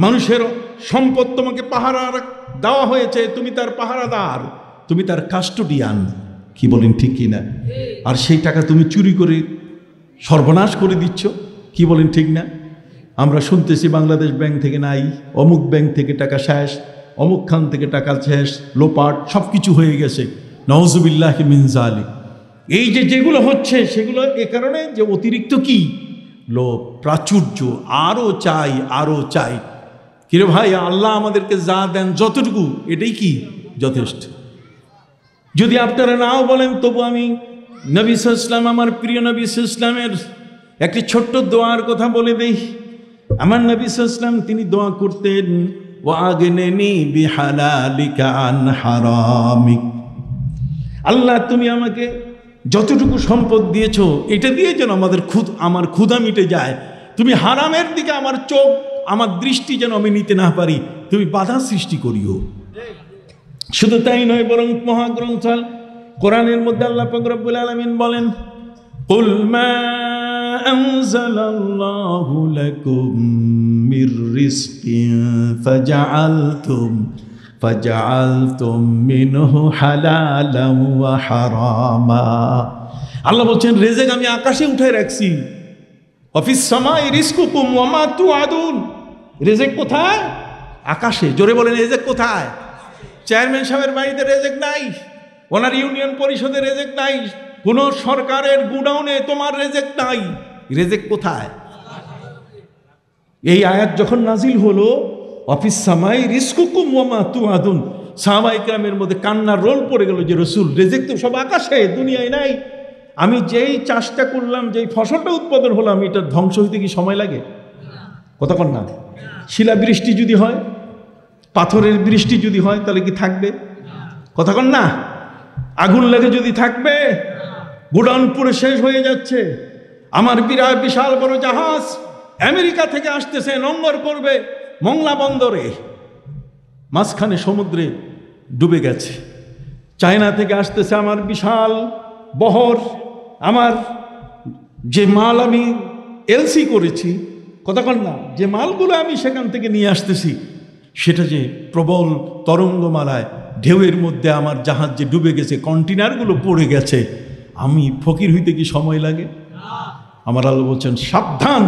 মানুষের সম্পদ তোমাকে পাহারা দেওয়া হয়েছে, তুমি তার পাহারাদার, তুমি তার কাস্টোডিয়ান। কি বলেন ঠিক কি না? আর সেই টাকা তুমি চুরি করে সর্বনাশ করে দিচ্ছ। কি বলেন ঠিক না? আমরা শুনতেছি বাংলাদেশ ব্যাংক থেকে নাই, অমুক ব্যাংক থেকে টাকা শেষ, অমুক খান থেকে টাকা শেষ, লোপাট, সব কিছু হয়ে গেছে। নাউজুবিল্লাহি মিন যালিক। এই যে যেগুলো হচ্ছে সেগুলো এ কারণে যে অতিরিক্ত কি লোভ, প্রাচুর্য, আরও চাই, আরও চাই। কিরে ভাই, আল্লাহ আমাদেরকে যা দেন যতটুকু, এটাই কি যথেষ্ট। যদি আপনারা নাও বলেন তবু আমি নবী সাল্লাল্লাহু আলাইহি ওয়াসাল্লাম, আমার প্রিয় নবী সাল্লাল্লাহু আলাইহি ওয়াসাল্লামের একটি ছোট্ট দোয়ার কথা বলে দেই। আমার নবী সাল্লাল্লাহু আলাইহি ওয়াসাল্লাম তিনি দোয়া করতেন, ওয়াগনিনি বিহালালিকা আন হারামিক। আল্লাহ তুমি আমাকে যতটুকু সম্পদ দিয়েছো এটা দিয়ে যেন আমার ক্ষুধা মিটে যায়। তুমি হারামের দিকে আমার চোখ, আমার দৃষ্টি যেন আমি নিতে না পারি, তুমি বাধা সৃষ্টি করিও। শুধু তাই নয়, বরং মহাগ্রন্থ কোরআনের মধ্যে আল্লাহ পাক রব্বুল আলামিন বলেন, কুল মা আনজালাল্লাহু লাকুম মির রিজকিন ফাজআলতুম মিনহু হালালান ওয়া হারামা। আল্লাহ বলছেন রিজক আমি আকাশে উঠায় রাখছি। অফিস সামাই রিজকুকুম ওয়া মা তুআদুন। রিজক কোথায়? আকাশে। জোরে বলেন রিজক কোথায়? চেয়ারম্যান সাহেবের বাড়িতে রেজেক নাই, ওনার ইউনিয়ন পরিষদের রেজেক নাই, কোন সরকারের গুডাউনে তোমার রেজেক নাই। রেজেক কোথায়? এই আয়াত যখন নাজিল হলো, অফিস সামাই রিজকুকুম ওয়া মা তুআদুন, সাহাবায়ে কেরামের মধ্যে কান্নার রোল পড়ে গেল যে রাসূল, রেজেক তো সব আকাশে, দুনিয়ায় নাই। আমি যেই চাষটা করলাম, যেই ফসলটা উৎপাদন হলাম, এটা ধ্বংস হইতে কি সময় লাগে? কতক্ষণ না? শিলাবৃষ্টি যদি হয়, পাথরের বৃষ্টি যদি হয়, তাহলে কি থাকবে? কতক্ষণ না? আগুন লেগে যদি থাকবে, গোডাউন পুরো শেষ হয়ে যাচ্ছে। আমার বিরাট বিশাল বড় জাহাজ আমেরিকা থেকে আসতেছে, নোঙর করবে মংলা বন্দরে, মাঝখানে সমুদ্রে ডুবে গেছে। চায়না থেকে আসতেছে আমার বিশাল বহর, আমার যে মাল আমি এলসি করেছি, কতক্ষণ না, যে মালগুলো আমি সেখান থেকে নিয়ে আসতেছি, সেটা যে প্রবল তরঙ্গমালায় ঢেউয়ের মধ্যে আমার জাহাজ যে ডুবে গেছে, কন্টেনারগুলো পড়ে গেছে, আমি ফকির হইতে কি সময় লাগে? আমার আল্লাহ বলছেন সাবধান,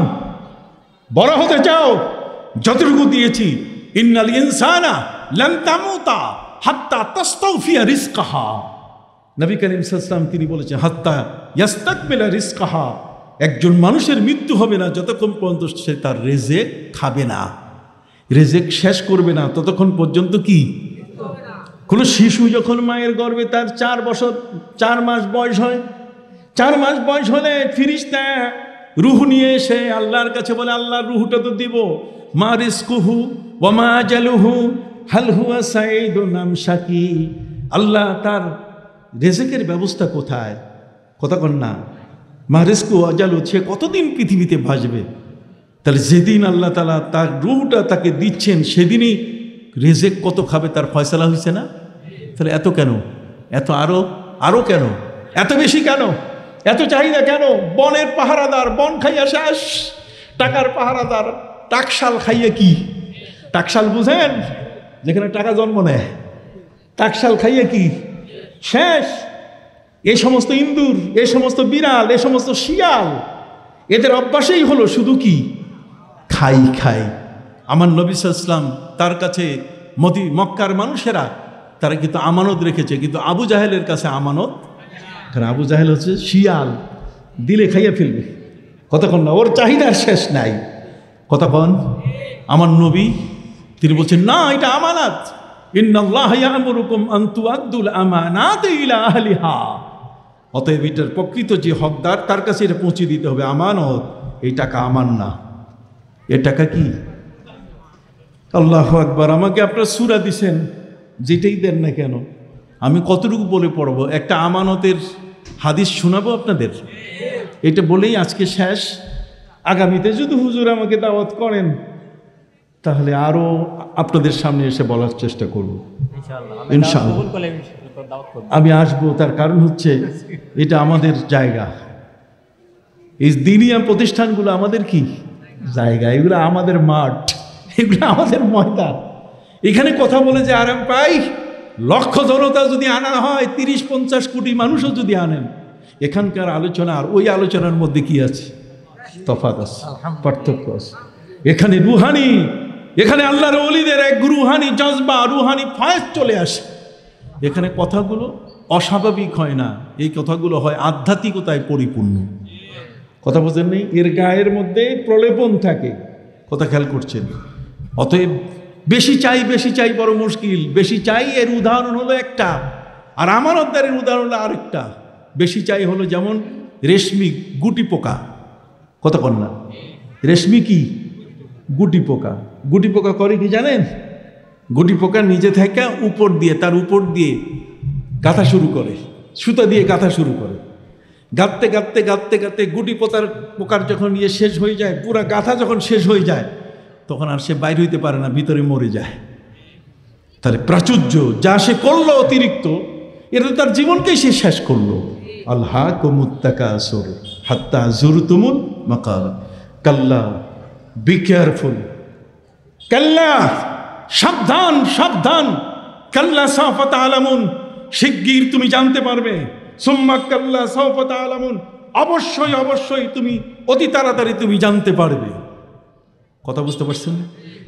বড় হতে চাও, যতটুকু দিয়েছি, ইন্নাল ইনসানা লান তামুতা হাত্তা তাস্তাওফিয়া রিজকাহা। নবী করিম সাল্লাল্লাহু আলাইহি ওয়াসাল্লাম তিনি বলেছেন হাত্তা ইয়াস্তাকবিলা রিজকাহা, একজন মানুষের মৃত্যু হবে না যতক্ষণ পর্যন্ত সে তার রেজেক খাবে না, রেজেক শেষ করবে না, ততক্ষণ পর্যন্ত কি কোনো শিশু যখন মায়ের গর্ভে তার 4 বছর 4 মাস বয়স হয়, 4 মাস বয়স হলে ফিরিস্তা রুহ নিয়ে এসে আল্লাহর কাছে বলে, আল্লাহ রুহটা তো দিব, মা রিজকুহু ওয়া মা আজালুহু হাল হুয়া সাঈদুন আম শাকী। আল্লাহ তার রিজকের ব্যবস্থা কোথায়? কথা কন না, মা রিজকু আজালু, সে কতদিন পৃথিবীতে ভাসবে? তাহলে যেদিন আল্লাহ তাআলা তার রুহটা তাকে দিচ্ছেন সেদিনই রিজক কত খাবে তার ফয়সালা হয়েছে না? তাহলে এত কেন? এত আরো কেন? এত বেশি কেন? এত চাহিদা কেন? বনের পাহারাদার বন খাইয়া শেষ, টাকার পাহারাদার টাকশাল খাইয়ে কি? টাকশাল বুঝেন? যেখানে টাকা জন্ম নেয়, টাকশাল খাইয়ে কি শেষ। এই সমস্ত ইন্দুর, এই সমস্ত বিড়াল, এই সমস্ত শিয়াল, এদের অভ্যাসেই হলো শুধু কি খাই। আমার নবী সাল্লাল্লাহু আলাইহি ওয়াসাল্লাম তার কাছে মক্কার মানুষেরা তারা কিন্তু আমানত রেখেছে, কিন্তু আবু জাহেলের কাছে আমানত, কারণ আবু জাহেল হচ্ছে শিয়াল, দিলে খাইয়ে ফেলবে। কতক্ষণ না, ওর চাহিদার শেষ নাই। কতক্ষণ আমার নবী তিনি বলছেন, না এটা আমানত, ইন্নাল্লাহা ইয়া'মুরুকুম আন তুআদ্দুল আমানাতি ইলা আহলিহা। অতএব এটার প্রকৃত যে হকদার তার কাছে এটা পৌঁছে দিতে হবে, আমানত। এই টাকা আমার না, এ টাকা কি? আল্লাহু আকবার। আমাকে আপনারা সূরা দিছেন, যেটাই দেন না কেন আমি কতটুকু বলে পড়বো? একটা আমানতের হাদিস শোনাবো আপনাদের, এটা বলেই আজকে শেষ। আগামীতে যদি হুজুর আমাকে দাওয়াত করেন তাহলে আরো আপনাদের সামনে এসে বলার চেষ্টা করব ইনশাআল্লাহ। আমি আসবো, তার কারণ হচ্ছে এটা আমাদের জায়গা। এই দিনিয়া প্রতিষ্ঠানগুলো আমাদের কি জায়গা, এগুলো আমাদের মাঠ, এগুলো আমাদের ময়দান। এখানে কথা বলে যে আরাম পাই, লক্ষ জনতা যদি আনা হয়, 30-50 কোটি মানুষও যদি আনেন, এখানকার আলোচনা আর ওই আলোচনার মধ্যে কি আছে? তফাৎ আছে, পার্থক্য আছে। এখানে রুহানি, এখানে আল্লাহর ওলিদের এক রুহানি জজবা, রুহানি ফয়েজ চলে আসে। এখানে কথাগুলো অস্বাভাবিক হয় না, এই কথাগুলো হয় আধ্যাত্মিকতায় পরিপূর্ণ। কথা বোঝেন নেই? এর গায়ের মধ্যে প্রলেপন থাকে, কথা খেয়াল করছেন? অতএব বেশি চাই বড় মুশকিল। বেশি চাই এর উদাহরণ হলো একটা, আর আমানতদারের উদাহরণ হলো আরেকটা। বেশি চাই হলো যেমন রেশমি গুটি পোকা। কথা কন না, রেশমি কি? গুটি পোকা। গুটি পোকা করে কি জানেন? গুটি পোকা নিজে থেকে তার উপর দিয়ে গাঁথা শুরু করে, সুতা দিয়ে গাঁথা শুরু করে। গাঁথতে গুটি পোকার যখন শেষ হয়ে যায়, পুরা গাঁথা যখন শেষ হয়ে যায়, তখন আর সে বাইর হইতে পারে না, ভিতরে মরে যায়। তাহলে প্রাচুর্য যা সে করলো অতিরিক্ত, এটা তার জীবনকেই সে শেষ করলো। আলহাকুমুত তাকাসুর হাত্তা যুরতুমুল মাকাবির। কাল্লা, বি কেয়ারফুল। কাল্লা, সাবধান। কাল্লা সাওফা তা'লামুন, শিগগির তুমি জানতে পারবে। সুম্মা কাল্লা সাওফা তা'লামুন, অবশ্যই তুমি অতি তাড়াতাড়ি তুমি জানতে পারবে। কথা বুঝতে পারছেন?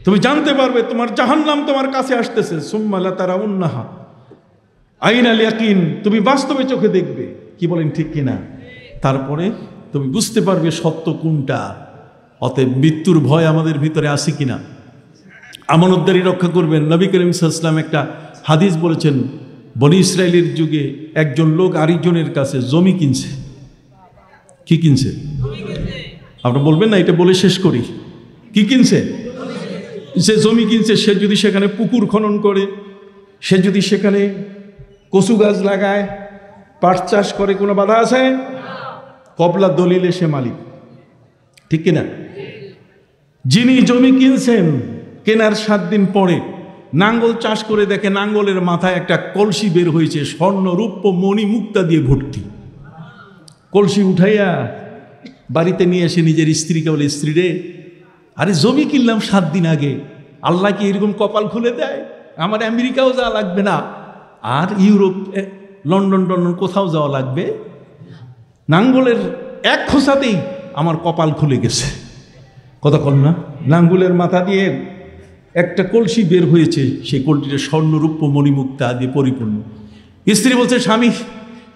তুমি জানতে পারবে তোমার জাহান্নাম তোমার কাছে আসতেছে। সুম্মা লাতারাউন্নাহা আইনাল ইয়াকিন, তুমি বাস্তবে চোখে দেখবে। কি বলেন, ঠিক কিনা? তারপরে তুমি বুঝতে পারবে সত্য কোনটা। অতএব মৃত্যুর ভয় আমাদের ভিতরে আছে কিনা? আমানতদারি রক্ষা করবেন। নবী করিম সাল্লাল্লাহু আলাইহি ওয়াসাল্লাম একটা হাদিস বলেছেন, বনি ইসরাইলের যুগে একজন লোক আরেকজনের কাছে জমি কিনছে। কি কিনছে? আপনারা বলবেন না, এটা বলে শেষ করি। কি কিনছে? সে জমি কিনছে। সে যদি সেখানে পুকুর খনন করে, সে যদি সেখানে কচু গাছ লাগায়, পাট চাষ করে, কোনো বাধা আছে? কবলা দলিলে সে মালিক, ঠিক কিনা? যিনি জমি কিনছেন, কেনার 7 দিন পরে নাঙ্গল চাষ করে দেখে নাঙ্গলের মাথায় একটা কলসি বের হয়েছে, স্বর্ণ রূপ্য মণি মুক্তা দিয়ে ভর্তি। কলসি উঠাইয়া বাড়িতে নিয়ে এসে নিজের স্ত্রীকে বলে, স্ত্রী রে, আরে জমি কিনলাম 7 দিন আগে, আল্লাহ কি এরকম কপাল খুলে দেয়? আমার আমেরিকাও যাওয়া লাগবে না, আর ইউরোপ, লন্ডন কোথাও যাওয়া লাগবে, নাঙ্গলের এক খোঁচাতেই আমার কপাল খুলে গেছে। কথা কন না? নাঙ্গলের মাথা দিয়ে একটা কলসি বের হয়েছে, সেই কলসিটা স্বর্ণরূপ্য মণিমুক্তা দিয়ে পরিপূর্ণ। স্ত্রী বলছে, স্বামী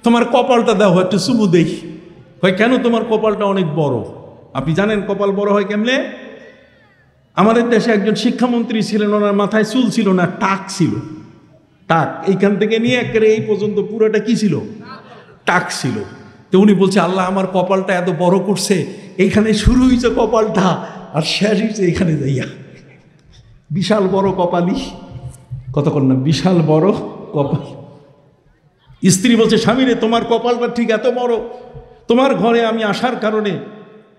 তোমার কপালটা দাও, একটু চুমু দেই। কয়, কেন? তোমার কপালটা অনেক বড়। আপনি জানেন কপাল বড় হয় কেমনে? আমাদের দেশে একজন শিক্ষামন্ত্রী ছিলেন, ওনার মাথায় চুল ছিল না, টাক ছিল। টাক, এইখান থেকে নিয়ে একেবারে এই পর্যন্ত পুরোটা কি ছিল? টাক ছিল। তো উনি বলছে, আল্লাহ আমার কপালটা এত বড় করছে, এইখানে শুরু হয়েছে কপালটা আর শেষ হয়েছে এইখানে যাইয়া। বিশাল বড় কপালই, কতক্ষণ না, বিশাল বড় কপাল। স্ত্রী বলছে, স্বামী রে, তোমার কপালটা ঠিক এত বড়, তোমার ঘরে আমি আসার কারণে,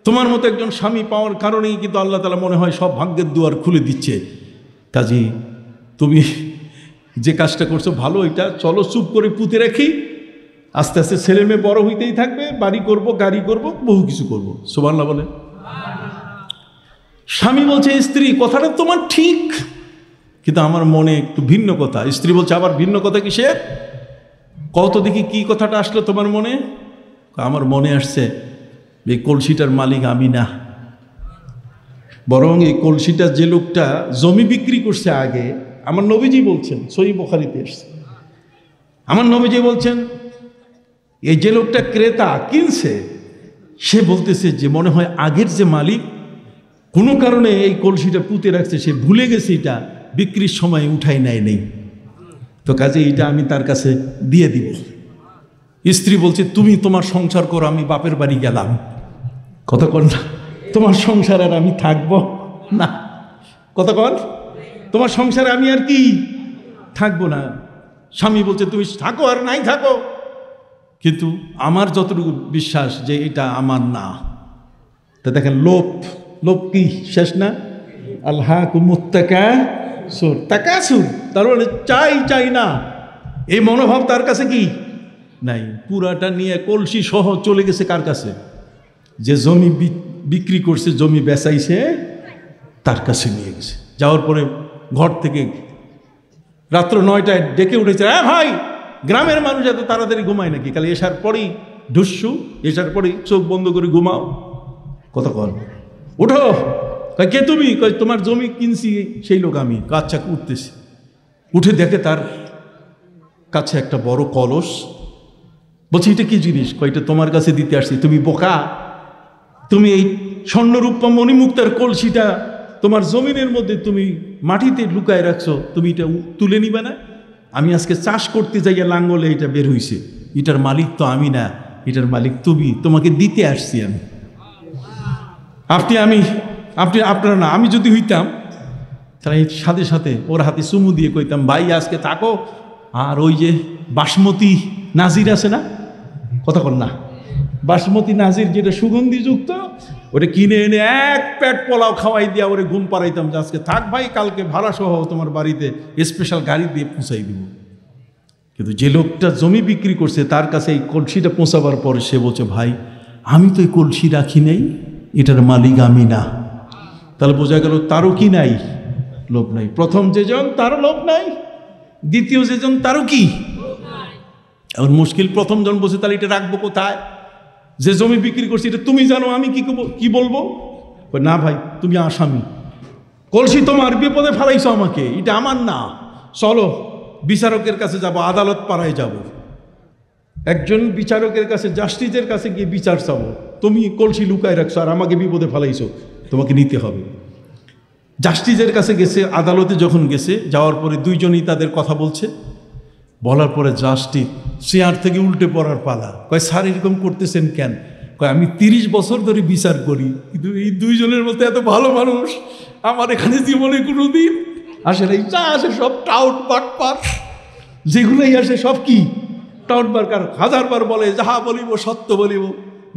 তোমার মতো একজন স্বামী পাওয়ার কারণেই কিন্তু আল্লাহ তাআলা মনে হয় সব ভাগ্যের দুয়ার খুলে দিচ্ছে। কাজী তুমি যে কাজটা করছো ভালো, এটা চলো চুপ করে পুঁতে রাখি, আস্তে আস্তে ছেলে মেয়ে বড় হইতেই থাকবে, বাড়ি করব, গাড়ি করব, বহু কিছু করব। সুবহানাল্লাহ বলে। স্বামী বলছে, স্ত্রী কথাটা তোমার ঠিক, কিন্তু আমার মনে একটু ভিন্ন কথা। স্ত্রী বলছে, আবার ভিন্ন কথা কিসের? কত দেখি কি কথাটা আসলো তোমার মনে? আমার মনে আসছে এই কলসিটার মালিক আমি না, বরং এই কলসিটা যে লোকটা জমি বিক্রি করছে আগে, আমার নবীজি বলছেন, সহিহ বুখারীতে এসেছে, আমার নবীজি বলছেন এই যে লোকটা ক্রেতা কিনছে, সে বলতেছে যে মনে হয় আগের যে মালিক কোনো কারণে এই কলসিটা পুঁতে রাখছে, সে ভুলে গেছে এটা বিক্রির সময় উঠাই নেই, তো কাজে এটা আমি তার কাছে দিয়ে দিব। স্ত্রী বলছে, তুমি তোমার সংসার করো, আমি বাপের বাড়ি গেলাম। কতক্ষণ না, তোমার সংসার আর আমি থাকবো না। কতক্ষণ, তোমার সংসারে আমি আর কি থাকবো না। স্বামী বলছে, তুমি থাকো আর নাই থাকো, কিন্তু আমার যতটুকু বিশ্বাস যে এটা আমার না। তা দেখেন, লোভ, লোভ কি শেষ না? আলহাকুমুত তাকাসুর, তাকাসুর, তার মানে চাই চাই না, এই মনোভাব তার কাছে কি নাই। পুরাটা নিয়ে কলসি সহ চলে গেছে কার কাছে? যে জমি বিক্রি করছে, জমি বেচাইছে, তার কাছে নিয়ে গেছে। যাওয়ার পরে ঘর থেকে রাত্র 9টায় ডেকে উঠেছে, হ্যাঁ ভাই, গ্রামের মানুষ এত তাড়াতাড়ি ঘুমায় নাকি? কালে এসার পরেই ঢুসু, এসার পরেই চোখ বন্ধ করে ঘুমাও। কতক্ষণ, উঠো। কে তুমি? তোমার জমি কিনছি সেই লোক আমি। আচ্ছা, উঠতেছি। উঠে দেখে তার কাছে একটা বড় কলস। বলছি, এটা কি জিনিস? এটা তোমার কাছে দিতে আসছি। তুমি বোকা, তুমি এই স্বর্ণরূপা মণিমুক্তার কলসিটা তোমার জমিনের মধ্যে তুমি মাটিতে লুকায় রাখছো, তুমি এটা তুলে নিবে না? আমি আজকে চাষ করতে যাইয়া লাঙ্গলে এটা বের হইছে, এটার মালিক তো আমি না, এটার মালিক তুমি, তোমাকে দিতে আসছি আমি। আপনারা না, আমি যদি হইতাম তাহলে সাথে সাথে ওর হাতে চুমু দিয়ে কইতাম, ভাই আজকে থাকো, আর ওই যে বাসমতি নাজির আছে না, কতক্ষণ না, বাসমতি নাজির যেটা সুগন্ধিযুক্ত, ওটা কিনে এনে এক পেট পোলাও খাওয়াই দিয়া ওরে ঘুম পাড়াইতাম যে আজকে থাক ভাই, কালকে ভাড়া সহ তোমার বাড়িতে স্পেশাল গাড়ি দিয়ে পৌঁছাই দিব। কিন্তু যে লোকটা জমি বিক্রি করছে তার কাছে এই কলসিটা পৌঁছাবার পরে সে বলছে, ভাই আমি তো এই কলসি রাখি নাই, এটার মালিক আমি না। তাহলে বোঝা গেল তারও কি নাই? লোভ নাই। প্রথম যেজন তারও লোভ নাই, দ্বিতীয় যেজন তারও কি? এখন মুশকিল, প্রথম জন বসে, তাহলে এটা রাখবো কোথায়? যে জমি বিক্রি করছি এটা তুমি জানো, আমি কি বলবো? না ভাই, তুমি আসামি, কলসি তোমার, বিপদে ফেলাইছো আমাকে, এটা আমার না, চলো বিচারকের কাছে যাব, আদালত পাড়ায় যাব, একজন বিচারকের কাছে, জাস্টিসের কাছে গিয়ে বিচার চাবো, তুমি কলসি লুকায় রাখছো আর আমাকে বিপদে ফেলাইছো, তোমাকে নিতে হবে। জাস্টিসের কাছে গেছে, আদালতে যখন গেছে, যাওয়ার পরে দুইজনই তাদের কথা বলছে, বলার পরে জাস্টিস চেয়ার থেকে উল্টে পড়ার পালা। কয়, স্যার এরকম করতেছেন কেন? কয়, আমি 30 বছর ধরে বিচার করি, কিন্তু এই দুইজনের মধ্যে এত ভালো মানুষ আমার এখানে জীবনে কোনো দিন আসে নাই। যা আসে সব টাউট বাটপার, যেগুলোই আসে সব কি টাউট বাটপার। 1000বার বলে, যাহা বলিব সত্য বলিব,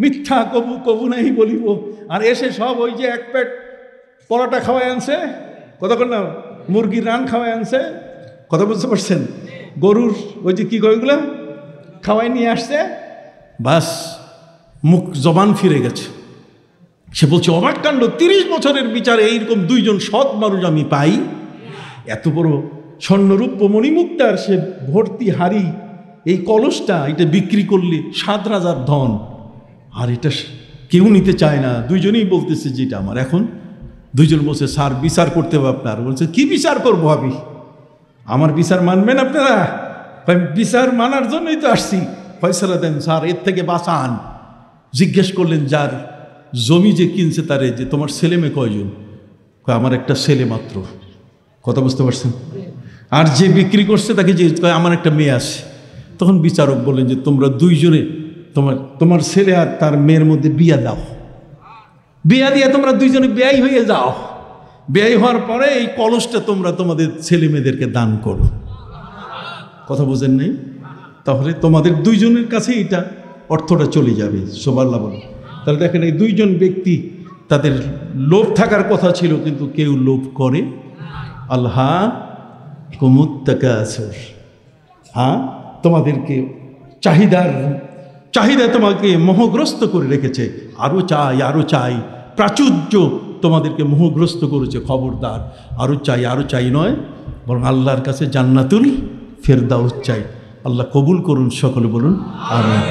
মিথ্যা কবু কবু নাই বলিব। আর এসে সব ওই যে এক পেট পরোটা খাওয়াই আনছে, কতক্ষণ না মুরগির রান খাওয়াই আনছে, কথা বুঝতে পারছেন? গরুর ওই যে কি ওইগুলো খাওয়াই নিয়ে আসছে, বাস মুখ জবান ফিরে গেছে। সে বলছে, অবাক কাণ্ড, 30 বছরের বিচারে এইরকম দুইজন সৎ মানুষ আমি পাই। এত বড় স্বর্ণরূপ মণিমুক্তার সে ভর্তি হাড়ি, এই কলসটা এটা বিক্রি করলে 7 রাজার ধন, আর এটা কেউ নিতে চায় না। দুইজনেই বলতেছে যে এটা আমার। এখন দুইজন বলছে, স্যার বিচার করতে হবে আপনার। বলছে, কি বিচার করবো আমি? আমার বিচার মানবেন আপনারা? বিচার মানার জন্যই তো আসছি, ফয়সালা দেন স্যার, এর থেকে বাঁচান। জিজ্ঞেস করলেন যার জমি যে কিনছে তারে, যে তোমার ছেলে মেয়ে কয়জন? আমার একটা ছেলে মাত্র। কথা বুঝতে পারছেন? আর যে বিক্রি করছে তাকে যে আমার একটা মেয়ে আছে, তখন বিচারক বললেন যে তোমরা দুইজনে তোমার ছেলে আর তার মেয়ের মধ্যে বিয়া দাও, বিয়া দিয়ে তোমরা দুইজনে বেয়াই হয়ে যাও, বেয়াই হওয়ার পরে এই কলসটা তোমরা তোমাদের ছেলে মেয়েদেরকে দান করো। কথা বোঝেন নাই? তাহলে তোমাদের দুইজনের কাছে এটা অর্থটা চলে যাবে। সুবহানাল্লাহ বলে। তাহলে দেখেন এই দুইজন ব্যক্তি তাদের লোভ থাকার কথা ছিল, কিন্তু কেউ লোভ করে। আল্লাহ কুমুত্তাকাসুর, হ্যাঁ, তোমাদেরকে চাহিদা তোমাকে মোহগ্রস্ত করে রেখেছে, আরো চাই, প্রাচুর্য তোমাদেরকে মোহগ্রস্ত করেছে। খবরদার, আরো চাই নয়, বরং আল্লাহর কাছে জান্নাতুল ফেরদাউস চাই। আল্লাহ কবুল করুন, সকলে বলুন আমিন।